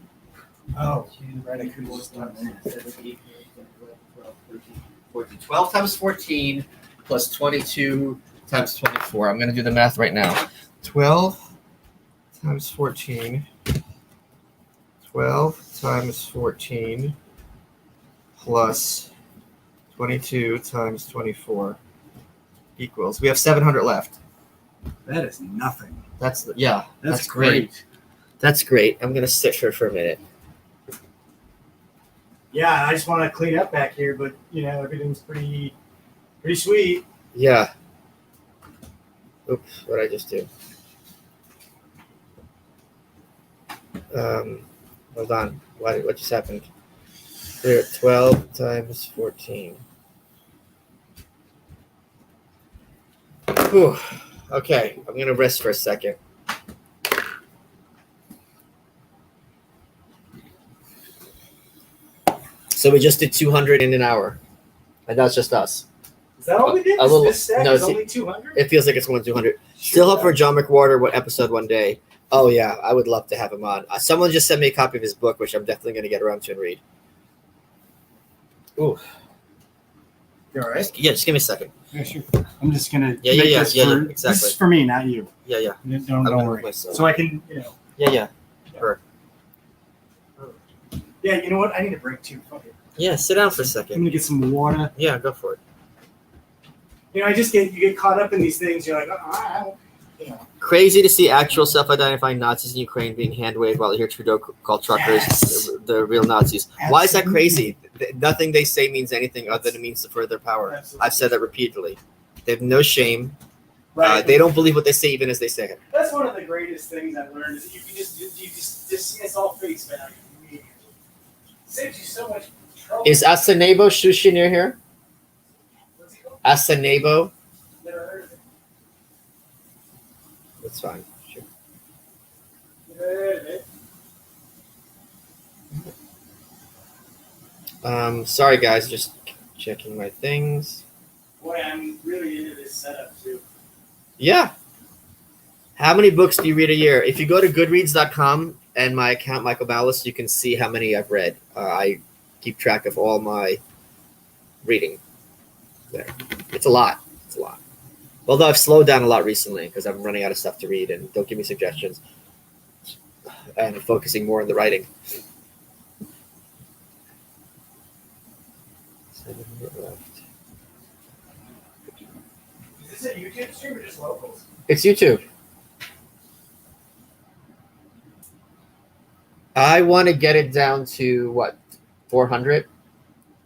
B: Oh, right. I could have just done that.
A: 12 times 14 plus 22 times 24. I'm going to do the math right now. 12 times 14. 12 times 14 plus 22 times 24 equals. We have 700 left.
B: That is nothing.
A: That's
B: That's
A: great. That's great. I'm going to sit here for a minute.
B: Yeah, I just want to clean up back here, but everything's pretty sweet.
A: Yeah. Oops, what did I just do? Hold on. What just happened? Here, 12 times 14. Whew. Okay, I'm going to rest for a second. So we just did 200 in an hour. And that's just us.
B: Is that all we did?
A: A little-
B: This stack
A: no,
B: is
A: see-
B: only 200?
A: It feels like it's going 200. Still hope for John McWhorter episode one day. Oh, yeah, I would love to have him on. Someone just sent me a copy of his book, which I'm definitely going to get around to and read. Ooh.
B: You all right?
A: Yeah, just give me a second.
B: Yeah, sure. I'm just gonna.
A: Yeah,
B: make
A: yeah,
B: this
A: yeah,
B: for,
A: yeah, exactly.
B: This is for me, not you.
A: Yeah, yeah.
B: Don't
A: I'm
B: worry.
A: myself.
B: So I can,
A: Yeah.
B: Yeah, you know what? I need a break too. Fuck it.
A: Yeah, sit down for a
B: I'm
A: second.
B: gonna get some water.
A: Yeah, go for it.
B: You get caught up in these things. You're like,
A: Crazy to see actual self-identifying Nazis in Ukraine being hand-waved while you hear Trudeau call truckers
B: Yes.
A: the real Nazis. Why is that
B: Absolutely.
A: crazy? Nothing they say means anything other than it means to further power.
B: Absolutely.
A: I've said that repeatedly. They have no shame.
B: right?
A: They don't believe what they say even as they say it.
B: That's one of the greatest things I've learned is that you can just dismiss all face value immediately. Saves you so much trouble.
A: Is Asanebo Sushi near here?
B: What's it called?
A: Asanebo?
B: Never heard of it.
A: That's fine. Sure.
B: Never heard of it.
A: Sorry guys, just checking my things.
B: Boy, I'm really into this setup too.
A: Yeah. How many books do you read a year? If you go to goodreads.com and my account, Michael Ballas, you can see how many I've read. I keep track of all my reading there. It's a lot. It's a lot. Although I've slowed down a lot recently because I'm running out of stuff to read and don't give me suggestions. And I'm focusing more on the writing. 700 left.
B: Is this a YouTube stream or just locals?
A: It's YouTube. I want to get it down to what, 400?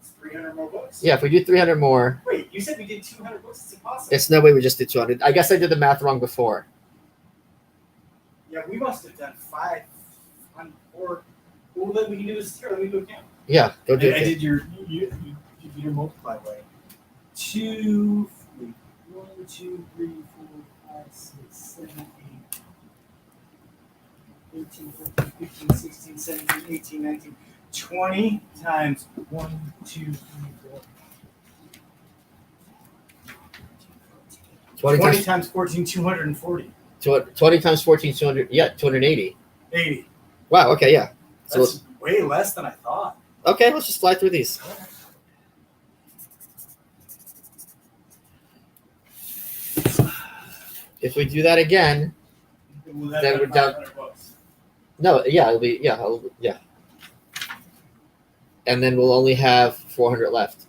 B: It's 300 more books.
A: Yeah, if we do 300 more,
B: Wait, you said we did 200 books? It's impossible.
A: it's no way we just did 200. I guess I did the math wrong before.
B: Yeah, we must have done 5 on 4. Well, then we can do this here. Let me do a count.
A: Yeah, go do
B: I
A: it.
B: did you did your multiply way. 2, 3, 1, 2, 3, 4, 5, 6, 7, 8, 18, 14, 15, 16, 17, 18, 19, 20 times 1, 2, 3, 4. 20 times 14, 240.
A: 20 times 14, 200. Yeah, 280.
B: 80.
A: Wow, okay, yeah. So,
B: That's way less than I thought.
A: okay, let's just fly through these. If we do that again,
B: Well,
A: Then
B: that's
A: we're down-
B: 500 bucks.
A: no, yeah, it'll be, yeah. And then we'll only have 400 left.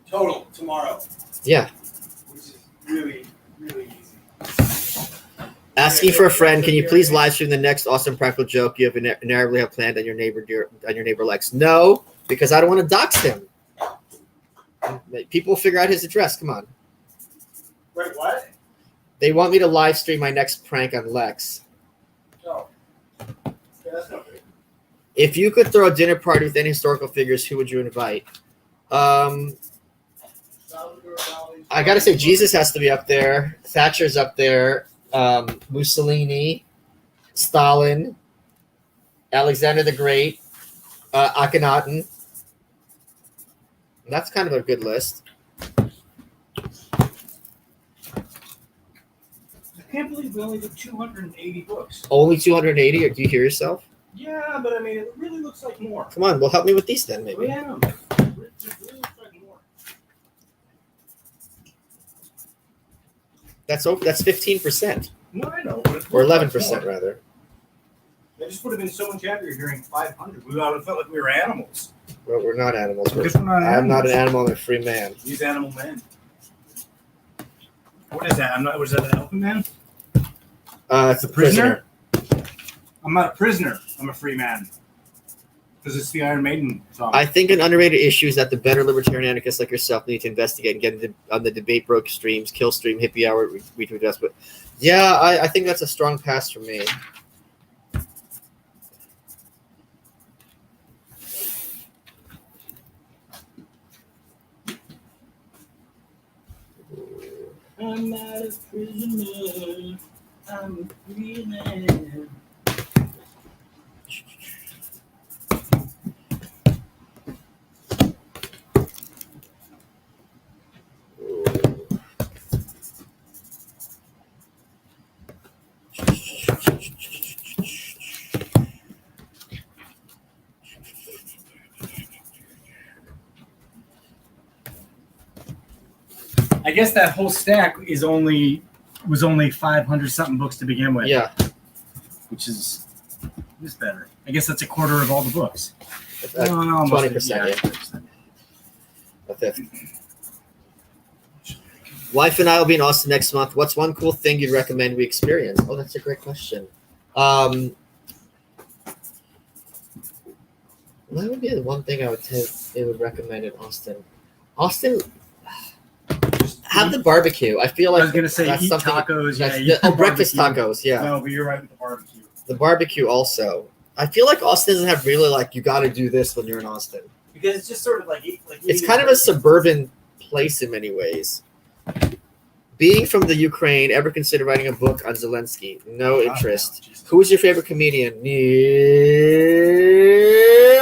B: Total tomorrow,
A: Yeah.
B: which is really, really easy.
A: Asking for a friend, can you please live stream the next awesome practical joke you have invariably have planned on your neighbor Lex? No, because I don't want to dox him. People will figure out his address. Come on.
B: Wait, what?
A: They want me to live stream my next prank on Lex.
C: Oh. Yeah, that's not great.
A: If you could throw a dinner party with any historical figures, who would you invite? I gotta say, Jesus has to be up there. Thatcher's up there. Mussolini, Stalin, Alexander the Great, Akhenaten. That's kind of a good list.
C: I can't believe we only did 280 books.
A: Only 280? Or do you hear yourself?
C: Yeah, but I mean, it really looks like more.
A: Come on, well, help me with these then, maybe.
C: Yeah, it really looks like more.
A: That's 15%,
C: No, I know. But it
A: or
C: looks
A: 11%
C: like more.
A: rather.
C: There just would have been so much happier hearing 500. We would have felt like we were animals.
A: Well, we're not animals.
B: Because we're not
A: I'm not an
B: animals.
A: animal. I'm a free man.
C: These animal men. What is that? Was that an elephant man?
A: It's a prisoner.
B: I'm not a prisoner. I'm a free man. Because it's the Iron Maiden song.
A: I think an underrated issue is that the better libertarian anarchists like yourself need to investigate and get on the debate broke streams, kill stream, hippie hour, we to adjust. But yeah, I think that's a strong pass for me.
C: I'm not a prisoner. I'm a free man.
B: I guess that whole stack was only 500 something books to begin with.
A: Yeah.
B: Which is better. I guess that's a quarter of all the books.
A: 20%. Yeah. A fifth. Wife and I will be in Austin next month. What's one cool thing you'd recommend we experience? Oh, that's a great question. What would be the one thing I would recommend in Austin? Austin, have the barbecue. I feel like
B: I was gonna say
A: that's
B: eat
A: something.
B: tacos.
A: Breakfast
B: barbecue.
A: tacos. Yeah.
B: No, but you're right with the barbecue.
A: The barbecue also. I feel like Austin doesn't have really like you got to do this when you're in Austin.
C: Because it's just sort of like
A: It's kind of a suburban place in many ways. Being from the Ukraine, ever consider writing a book on Zelensky? No interest. Who is your favorite comedian? Neil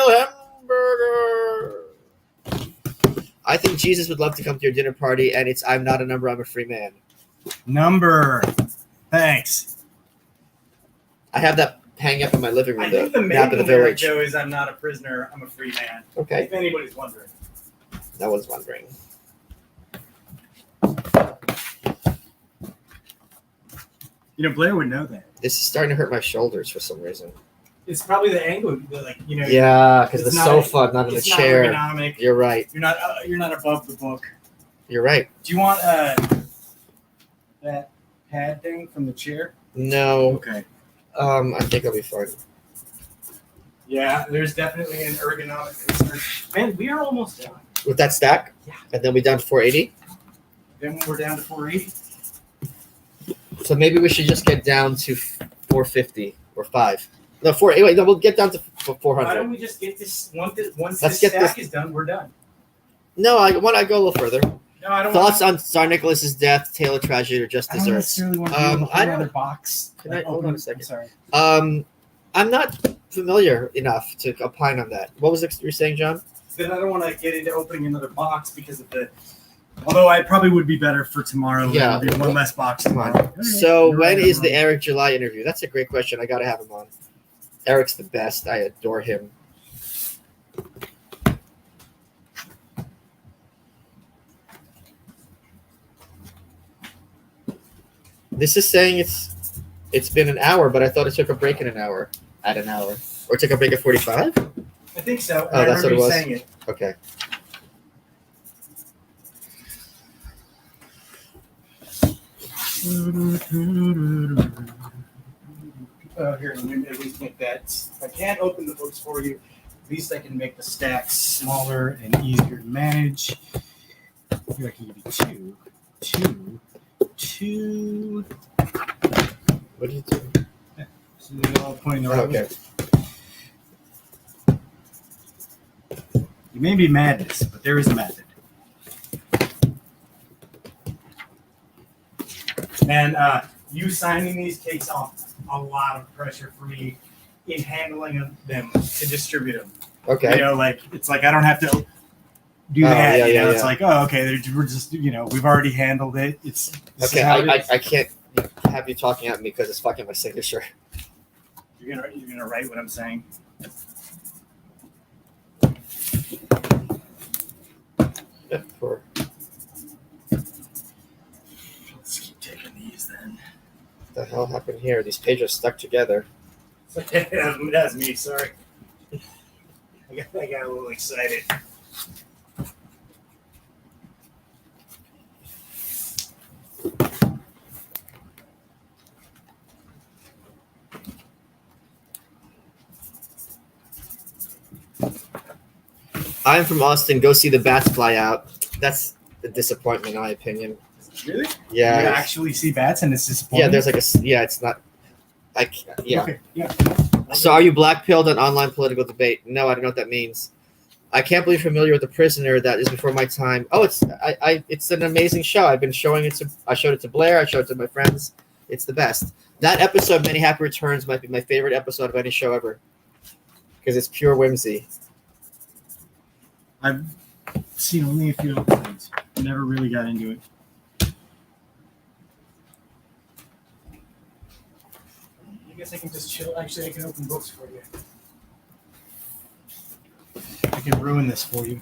A: Hamburger. I think Jesus would love to come to your dinner party, and it's I'm not a number, I'm a free man.
B: Number. Thanks.
A: I have that hanging up in my living room.
C: I think the
A: map of the
C: main lyric,
A: village.
C: Joe, is I'm not a prisoner, I'm a free man.
A: Okay,
C: If anybody's wondering.
A: no one's wondering.
B: Blair would know that.
A: This is starting to hurt my shoulders for some reason.
C: It's probably the angle,
A: Yeah, because the
C: It's not-
A: sofa, not in the
C: it's not
A: chair.
C: ergonomic.
A: You're right.
C: You're not above the book.
A: You're right.
C: Do you want that pad thing from the chair?
A: No,
B: Okay.
A: I think I'll be fine.
C: Yeah, there's definitely an ergonomic concern. Man, we are almost done.
A: With that stack?
C: Yeah.
A: And then we down to 480?
C: Then we're down to 480.
A: So maybe we should just get down to 450 or 5. No, 480. Wait, no, we'll get down to
C: Why
A: 400.
C: don't we just get this once
A: Let's
C: this
A: get
C: stack
A: this-
C: is done, we're done.
A: No, I want to go a little further.
C: No, I don't
A: Thoughts on Tsar Nicholas's death, Taylor tragedy, or just
B: I don't
A: desserts?
B: necessarily want to
A: I
B: do
A: don't-
B: another box.
A: Can I- hold on a second.
B: I'm sorry.
A: I'm not familiar enough to opine on that. What was it you were saying, John?
B: Then I don't want to get into opening another box because of the. Although I probably would be better for tomorrow.
A: Yeah.
B: There'll be one less box
A: Come
B: tomorrow.
A: on. So
B: You're
A: when
B: right,
A: is
B: I'm
A: the
B: wrong.
A: Eric July interview? That's a great question. I got to have him on. Eric's the best. I adore him. This is saying it's been an hour, but I thought it took a break in an hour. At an hour. Or it took a break at 45?
C: I think so.
A: Oh,
C: I
A: that's what
C: remember
A: it
C: you
A: was?
C: saying it.
A: Okay.
C: Here, let me at least make that. If I can't open the books for you, at least I can make the stacks.
B: Smaller and easier to manage. Here I can give you two, 2.
A: What did you do?
B: So they're all pointing the right
A: Okay.
B: way. You may be madness, but there is a method. And you signing these takes off a lot of pressure for me in handling them to distribute them.
A: Okay.
B: You know, like it's like I don't have to do that.
A: Yeah,
B: you know,
A: yeah,
B: it's
A: yeah.
B: like, oh, okay, we're just, you know, we've already handled it. This
A: Okay,
B: is how it is.
A: I can't have you talking at me because it's fucking my signature.
B: You're gonna write what I'm saying.
A: Yeah, for
B: Let's keep taking these then.
A: what the hell happened here? These pages are stuck together.
B: That's me. Sorry. I got a little excited.
A: I'm from Austin. Go see the bats fly out. That's a disappointment, in my opinion.
B: Really?
A: Yeah.
B: You actually see bats and it's disappointing?
A: Yeah, there's like it's not. Yeah.
B: Okay. Yeah.
A: So, are you black-pilled on online political debate? No, I don't know what that means. I can't believe you're familiar with The Prisoner. That is before my time. Oh, it's an amazing show. I've been showing it to. I showed it to Blair. I showed it to my friends. It's the best. That episode, Many Happy Returns, might be my favorite episode of any show ever, because it's pure whimsy.
B: I've seen only a few episodes. Never really got into it. I guess I can just chill. Actually, I can open books for you. I can ruin this for you.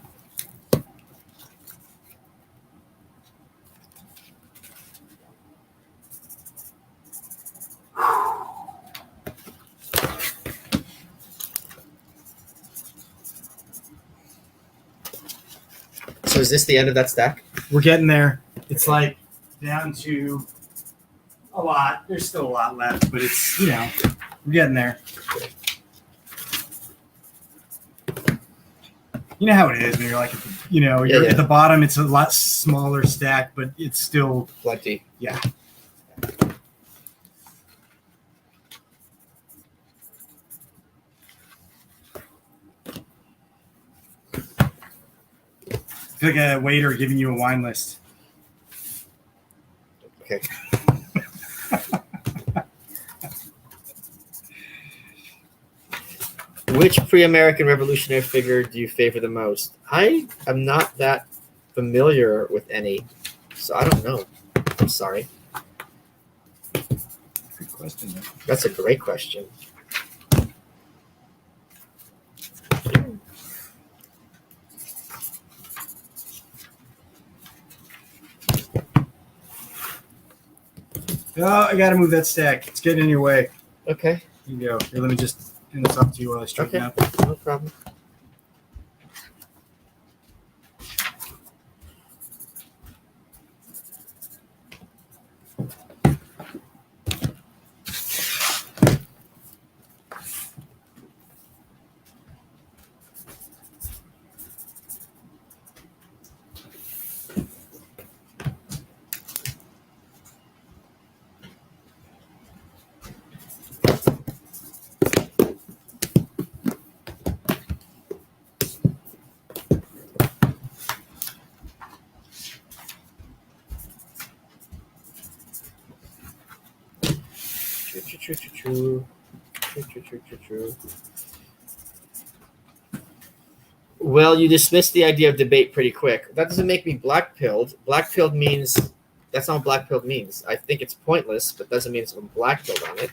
A: So, is this the end of that stack?
B: We're getting there. It's like down to a lot. There's still a lot left, but it's, you know, we're getting there. You know how it is when you're like, at the, you know, you're at the bottom. It's a lot smaller stack, but it's still
A: Plenty.
B: Yeah. I feel like a waiter giving you a wine list.
A: Okay. Which pre-American revolutionary figure do you favor the most? I am not that familiar with any, so I don't know. I'm sorry.
B: Good question, though.
A: That's a great question.
B: Oh, I gotta move that stack. It's getting in your way.
A: Okay,
B: Here you go. Here, let me just hand this off to you while I straighten
A: Okay.
B: up.
A: no problem. Well, you dismissed the idea of debate pretty quick. That doesn't make me black-pilled. Black-pilled means that's not what black-pilled means. I think it's pointless, but doesn't mean I'm black-pilled on it.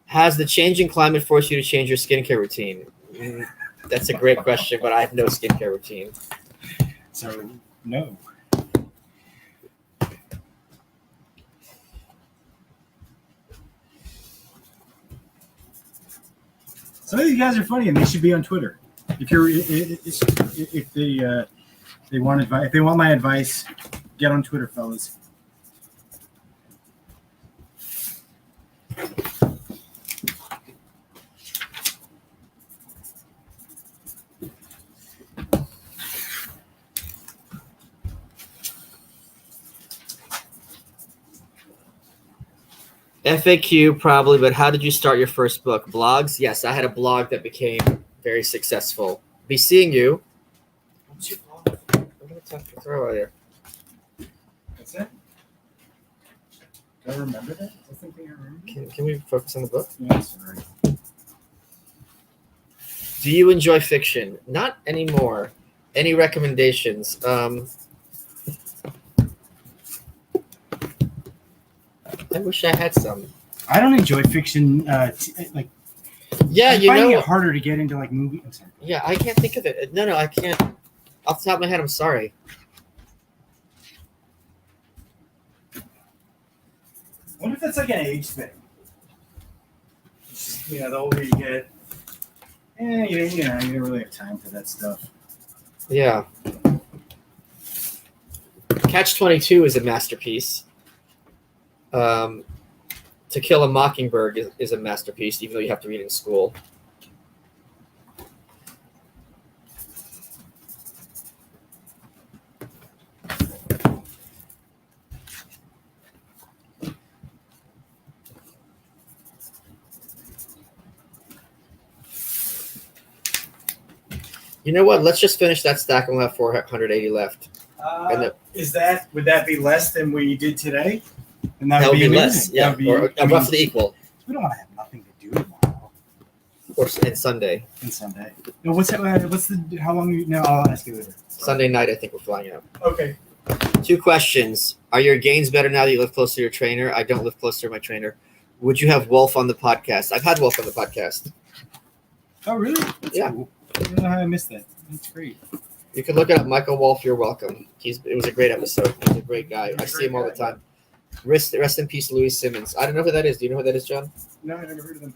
A: Has the changing climate forced you to change your skincare routine? That's a great question, but I have no skincare routine.
B: So, no. Some of these guys are funny, and they should be on Twitter. If they want advice, if they want my advice, get on Twitter, fellas.
A: FAQ probably, but how did you start your first book? Blogs? Yes, I had a blog that became very successful. Be seeing you. What's your blog? I'm gonna throw it here.
B: That's it. Do I remember that? I think I remember.
A: Can we focus on the book?
B: Yeah, sorry.
A: Do you enjoy fiction? Not anymore. Any recommendations? I wish I had some.
B: I don't enjoy fiction. Like,
A: Yeah,
B: I'm
A: you
B: finding
A: know.
B: it harder to get into like movie. I'm sorry.
A: Yeah, I can't think of it. No, I can't. Off the top of my head, I'm sorry.
B: I wonder if that's like an age thing. It's just, the older you get, you don't really have time for that stuff.
A: Yeah. Catch-22 is a masterpiece. To Kill a Mockingbird is a masterpiece, even though you have to read it in school. You know what? Let's just finish that stack and we'll have 480 left.
B: Would that be less than we did today? And
A: That would be less,
B: amazing.
A: yeah,
B: That would be,
A: or roughly equal.
B: We don't want to have nothing to do tomorrow
A: Or and Sunday.
B: and Sunday. No, what's the? How long? No, I'll ask you later.
A: Sunday night, I think we're flying out.
B: Okay.
A: 2 questions. Are your gains better now that you live close to your trainer? I don't live close to my trainer. Would you have Wolf on the podcast? I've had Wolf on the podcast.
B: Oh, really? That's
A: Yeah.
B: cool. I don't know how I missed that. That's great.
A: You can look it up. Michael Wolf, you're welcome. It was a great episode. He's a great guy. I see him all the time. Rest in peace, Louis Simmons. I don't know who that is. Do you know who that is, John?
B: No, I never heard of them.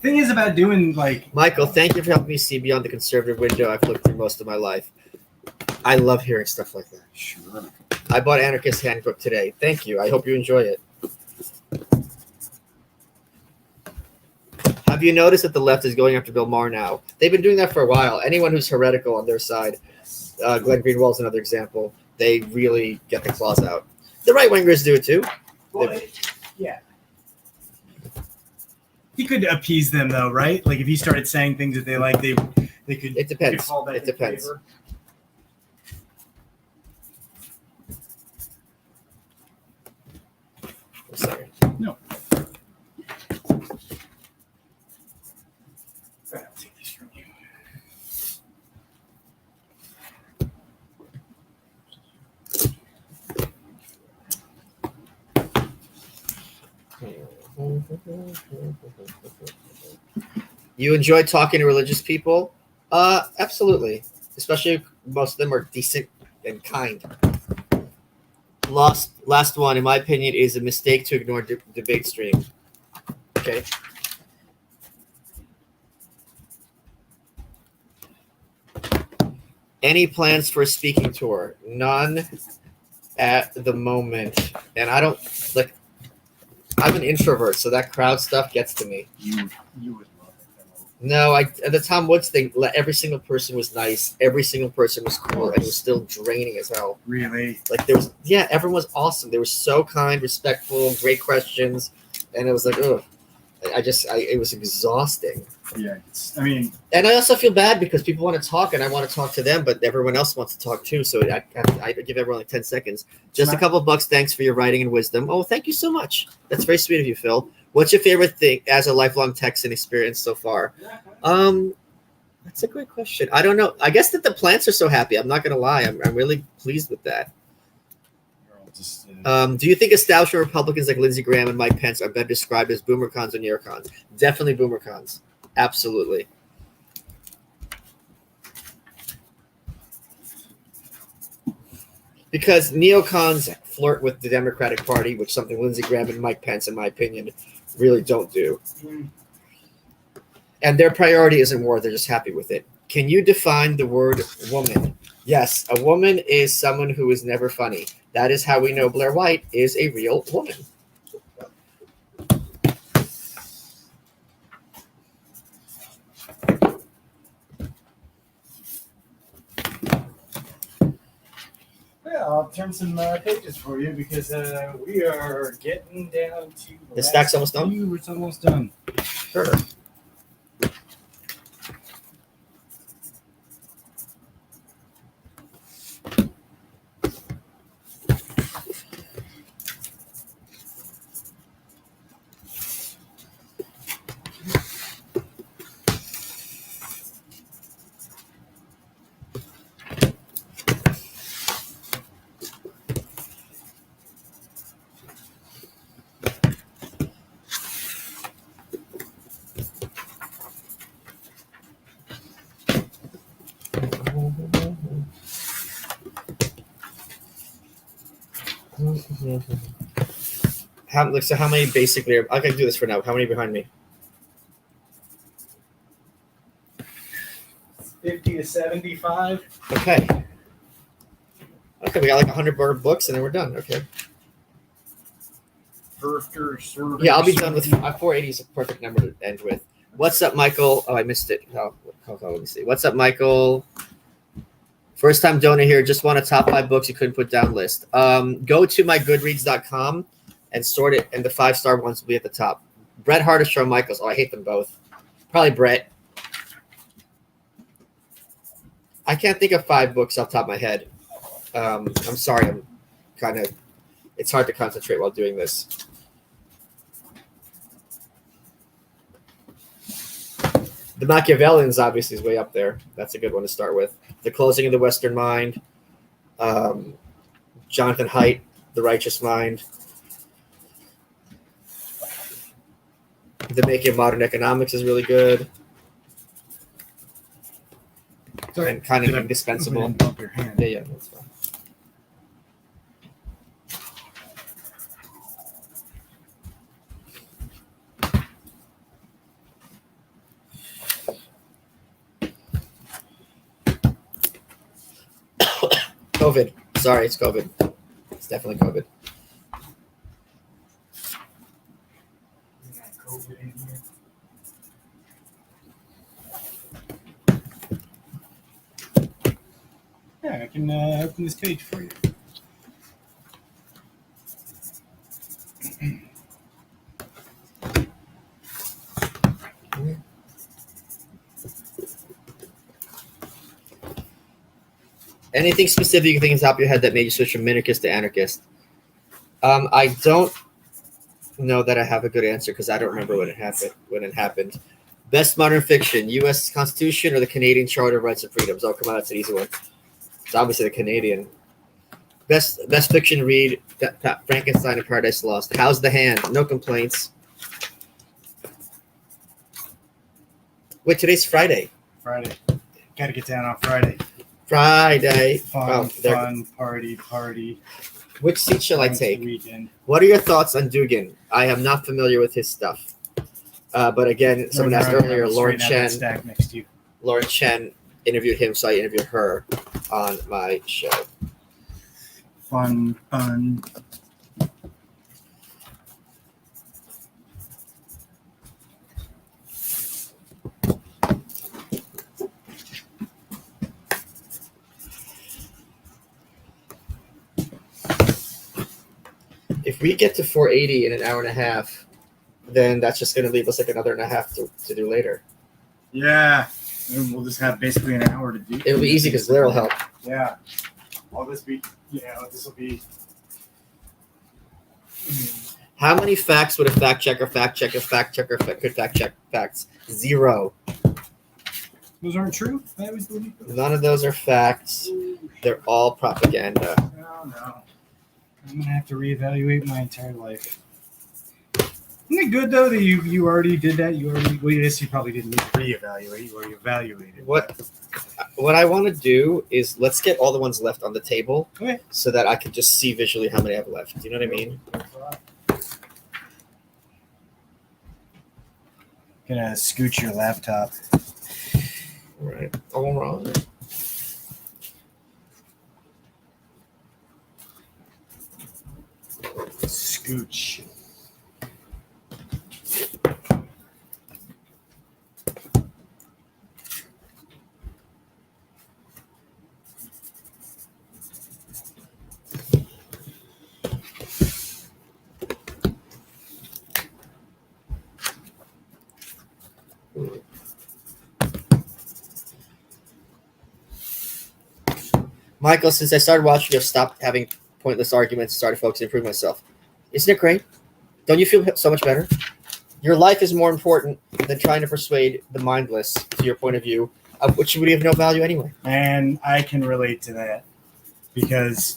B: Thing is about doing like
A: Michael, thank you for helping me see beyond the conservative window I've looked through most of my life. I love hearing stuff like that.
B: Sure.
A: I bought Anarchist Handbook today. Thank you. I hope you enjoy it. Have you noticed that the left is going after Bill Maher now? They've been doing that for a while. Anyone who's heretical on their side, Glenn Greenwald's another example, they really get the claws out. The right-wingers do it too.
B: Well, yeah. He could appease them though, right? Like if he started saying things that they like, they could.
A: It depends.
B: Could fall back
A: It
B: in
A: depends.
B: favor.
A: I'm sorry.
B: No. I'll take this from you.
A: You enjoy talking to religious people? Absolutely. Especially most of them are decent and kind. Last one, in my opinion, is a mistake to ignore debate stream. Okay. Any plans for a speaking tour? None at the moment. And I don't like. I'm an introvert, so that crowd stuff gets to me.
B: You would love it.
A: No, the Tom Woods thing. Every single person was nice. Every single person was cool, and it was still draining as hell.
B: Really?
A: Like everyone was awesome. They were so kind, respectful, great questions, and it was like, ugh. It was exhausting.
B: Yeah.
A: And I also feel bad because people want to talk, and I want to talk to them, but everyone else wants to talk too. So I give everyone like 10 seconds. Just a couple of bucks. Thanks for your writing and wisdom. Oh, thank you so much. That's very sweet of you, Phil. What's your favorite thing as a lifelong Texan experience so far? That's a great question. I don't know. I guess that the plants are so happy. I'm not going to lie. I'm really pleased with that. Do you think establishment Republicans like Lindsey Graham and Mike Pence are better described as boomercons or neocons? Definitely boomercons. Absolutely. Because neocons flirt with the Democratic Party, which is something Lindsey Graham and Mike Pence, in my opinion, really don't do. And their priority isn't war, they're just happy with it. Can you define the word woman? Yes, a woman is someone who is never funny. That is how we know Blair White is a real woman.
C: Yeah, I'll turn some pages for you because we are getting down to
A: The stack's almost done?
B: It's almost done.
A: Sure. So how many basically are, I can do this for now. How many behind me?
C: 50 to 75.
A: Okay. Okay, we got like 100 books and then we're done. Okay. Yeah, I'll be done with 480 is a perfect number to end with. What's up, Michael? Oh, I missed it. Oh, let me see. What's up, Michael? First time donor here. Just want a top 5 books you couldn't put down list. Go to mygoodreads.com and sort it, and the 5-star ones will be at the top. Bret Hart or Shawn Michaels. Oh, I hate them both. Probably Bret. I can't think of 5 books off the top of my head. I'm sorry. I'm kind of. It's hard to concentrate while doing this. The Machiavellians obviously is way up there. That's a good one to start with. The Closing of the Western Mind. Jonathan Haidt, The Righteous Mind. The Making of Modern Economics is really good.
B: Sorry.
A: And kind of indispensable.
B: Bump your hand.
A: Yeah, that's fine. COVID. Sorry, it's COVID. It's definitely COVID.
B: Yeah, I can open this page for you.
A: Anything specific you think is top of your head that made you switch from minarchist to anarchist? I don't know that I have a good answer because I don't remember when it happened. Best modern fiction: U.S. Constitution or the Canadian Charter of Rights and Freedoms? Oh, come on, that's an easy one. It's obviously the Canadian. Best fiction read: Frankenstein and Paradise Lost. How's the Hand? No complaints. Wait, today's Friday.
B: Friday. Got to get down on Friday.
A: Friday.
B: Fun, party.
A: Which seat shall I
B: Fun
A: take?
B: Weekend.
A: What are your thoughts on Dugan? I am not familiar with his stuff. But again, someone asked earlier, Lauren Chen.
B: Stack next to you.
A: Lauren Chen interviewed him, so I interviewed her on my show.
B: Fun.
A: If we get to 480 in an hour and a half, then that's just going to leave us like another and a half to do later.
B: Yeah. We'll just have basically an hour to do.
A: It'll be easy because Blair will help.
B: Yeah. All this be, this will be.
A: How many facts would a fact checker could fact check facts? 0.
B: Those aren't true?
A: None of those are facts. They're all propaganda.
B: No. I'm going to have to reevaluate my entire life. Isn't it good, though, that you already did that? You probably didn't need to reevaluate. You already evaluated.
A: What I want to do is let's get all the ones left on the table so that I can just see visually how many I have left. Do you know what I mean?
B: Gonna scooch your laptop.
A: All right. All right.
B: Scooch.
A: Michael, since I started watching, I've stopped having pointless arguments and started focusing on improving myself. Isn't it great? Don't you feel so much better? Your life is more important than trying to persuade the mindless to your point of view, of which would have no value anyway.
B: And I can relate to that because,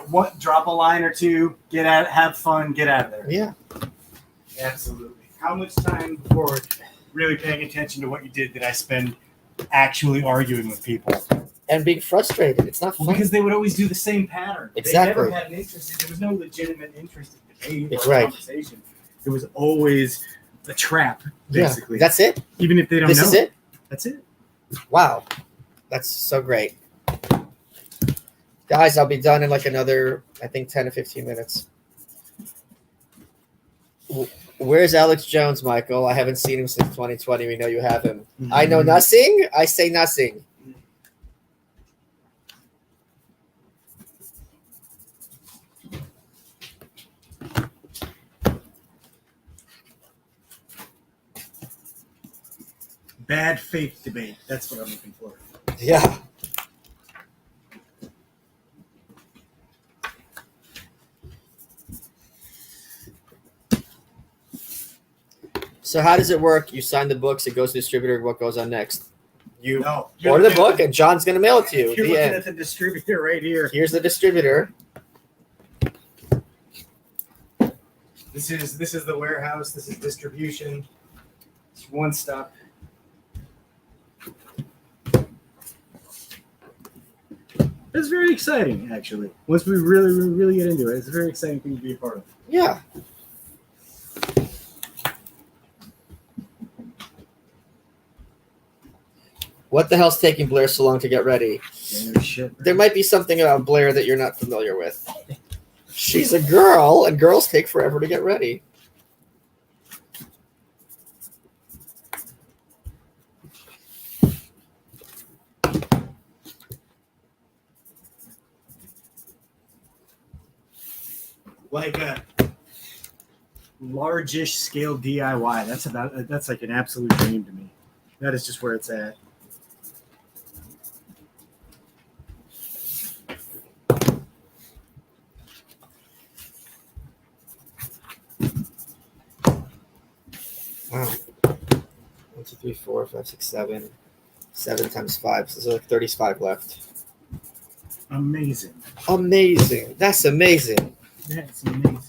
B: what? Drop a line or two, get out, have fun, get out of there.
A: Yeah.
B: Absolutely. How much time before really paying attention to what you did I spend actually arguing with people?
A: And being frustrated. It's not fun.
B: Because they would always do the same pattern.
A: Exactly.
B: They never had an interest. There was no legitimate interest in debate or
A: Right.
B: conversation. It was always a trap, basically.
A: Yeah. That's it?
B: Even if they don't know.
A: This is it?
B: That's it.
A: Wow. That's so great. Guys, I'll be done in like another, I think, 10 to 15 minutes. Where's Alex Jones, Michael? I haven't seen him since 2020. We know you have him.
B: Mm-hmm.
A: I know nothing. I say nothing.
B: Bad faith debate. That's what I'm looking for.
A: Yeah. So how does it work? You sign the books, it goes to the distributor. What goes on next? You order the book, and John's going to mail it to you.
B: You're looking at the distributor right here.
A: Here's the distributor.
B: This is the warehouse. This is distribution. It's one stop. It's very exciting, actually. Once we really get into it, it's a very exciting thing to be a part of.
A: Yeah. What the hell's taking Blair so long to get ready?
B: Yeah, no shit.
A: There might be something about Blair that you're not familiar with. She's a girl, and girls take forever to get ready.
B: Like a largish scale DIY. That's like an absolute dream to me. That is just where it's at.
A: Wow. 1, 2, 3, 4, 5, 6, 7. 7 times 5. So there's like 35 left.
B: Amazing.
A: Amazing. That's amazing.
B: That's amazing.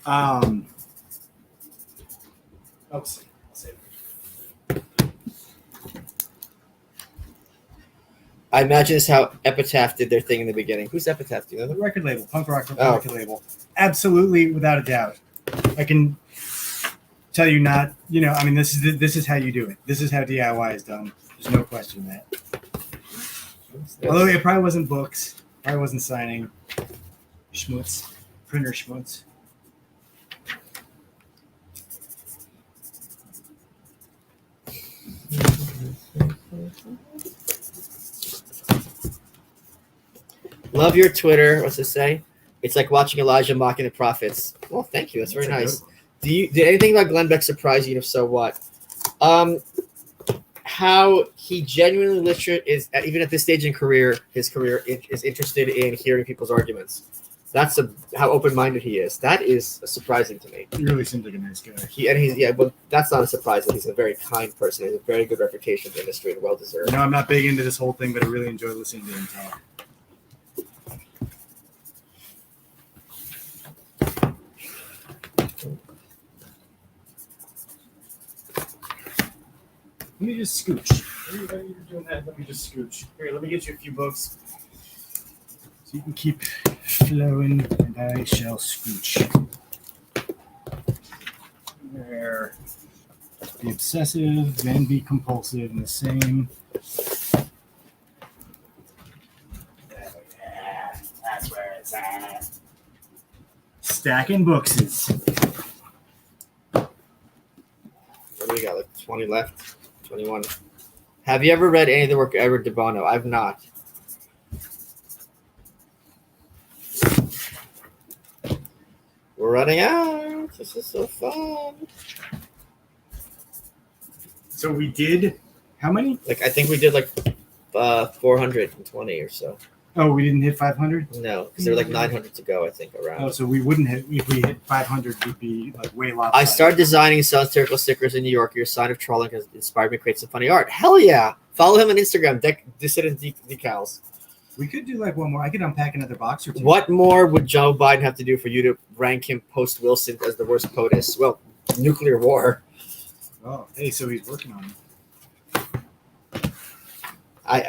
B: I'll save it.
A: I imagine this is how Epitaph did their thing in the beginning. Who's Epitaph? Do you know
B: The
A: them?
B: record label, punk rock
A: Oh.
B: record label. Absolutely, without a doubt. I can tell you not, this is how you do it. This is how DIY is done. There's no question that. Although it probably wasn't books, probably wasn't signing. Schmutz, printer schmutz.
A: Love your Twitter. What's it say? It's like watching Elijah mocking the prophets. Well, thank you. That's very nice. Did anything about Glenn Beck surprise you? And if so, what? How he genuinely literate is, even at this stage in his career is interested in hearing people's arguments. That's how open-minded he is. That is surprising to me.
B: He really seems like a nice guy.
A: But that's not a surprise. That he's a very kind person. He has a very good reputation in the industry and well deserved.
B: I'm not big into this whole thing, but I really enjoy listening to him talk. Let me just scooch. While you're doing that, let me just scooch. Here, let me get you a few books. You can keep flowing, and I shall scooch. There. Be obsessive, then be compulsive in the same. Yeah, that's where it's at. Stacking bookses.
A: What do we got? Like 20 left? 21. Have you ever read any of the work of Edward de Bono? I've not. We're running out. This is so fun.
B: So we did how many?
A: Like I think we did like 420 or so.
B: Oh, we didn't hit 500?
A: No, because there were like 900 to go, I think, around.
B: Oh, so we wouldn't hit, if we hit 500, we'd be like way lopsided.
A: I started designing and selling satirical stickers in New York. Your sign of trolling has inspired me to create some funny art. Hell yeah. Follow him on Instagram, Dissident Decals.
B: We could do like one more. I could unpack another box or two.
A: What more would Joe Biden have to do for you to rank him post-Wilson as the worst POTUS? Well, nuclear war.
B: Oh, hey, so he's working on it.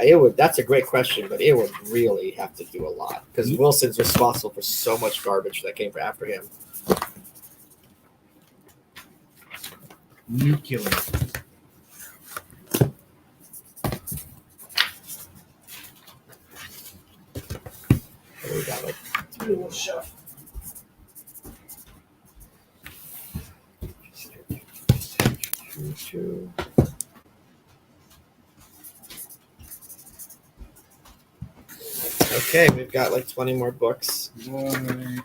A: It would. That's a great question, but it would really have to do a lot because Wilson's responsible for so much garbage that came after him.
B: Nuclear.
A: We got like
C: Do a little shuffle.
A: two. Okay, we've got like 20 more books.
B: One.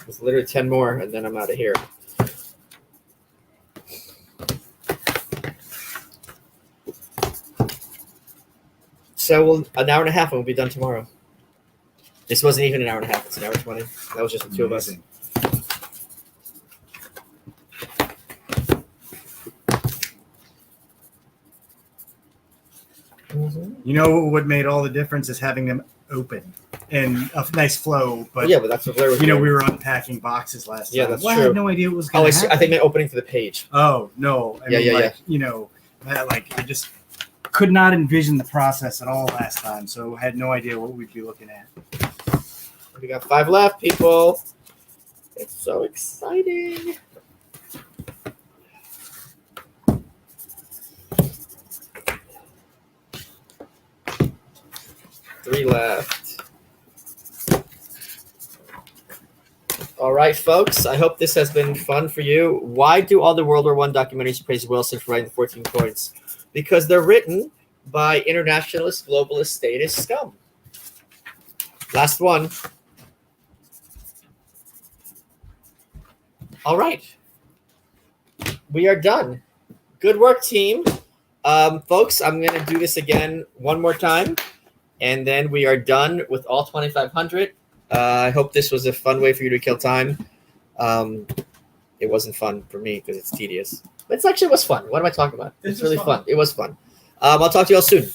A: There's literally 10 more, and then I'm out of here. So an hour and a half, and we'll be done tomorrow. This wasn't even an hour and a half. It's an hour 20. That was just the two of us.
B: You know what made all the difference is having them open and a nice flow. But
A: Yeah, but that's what Blair was doing.
B: we were unpacking boxes last time.
A: Yeah, that's
B: I
A: true.
B: had no idea what was
A: Oh,
B: going
A: I
B: to
A: see.
B: happen.
A: I think they're opening to the page.
B: Oh, no. I mean, like, you know, I just could not envision the process at all last time, so had no idea what we'd be looking at.
A: We got 5 left, people. It's so exciting. Three left. All right, folks. I hope this has been fun for you. Why do all the World War I documentaries praise Wilson for writing the 14 points? Because they're written by internationalist, globalist, statist scum. Last one. All right. We are done. Good work, team. Folks, I'm going to do this again one more time, and then we are done with all 2,500. I hope this was a fun way for you to kill time. It wasn't fun for me because it's tedious. But it actually was fun. What am I talking about? It's really fun. It was fun. I'll talk to you all soon.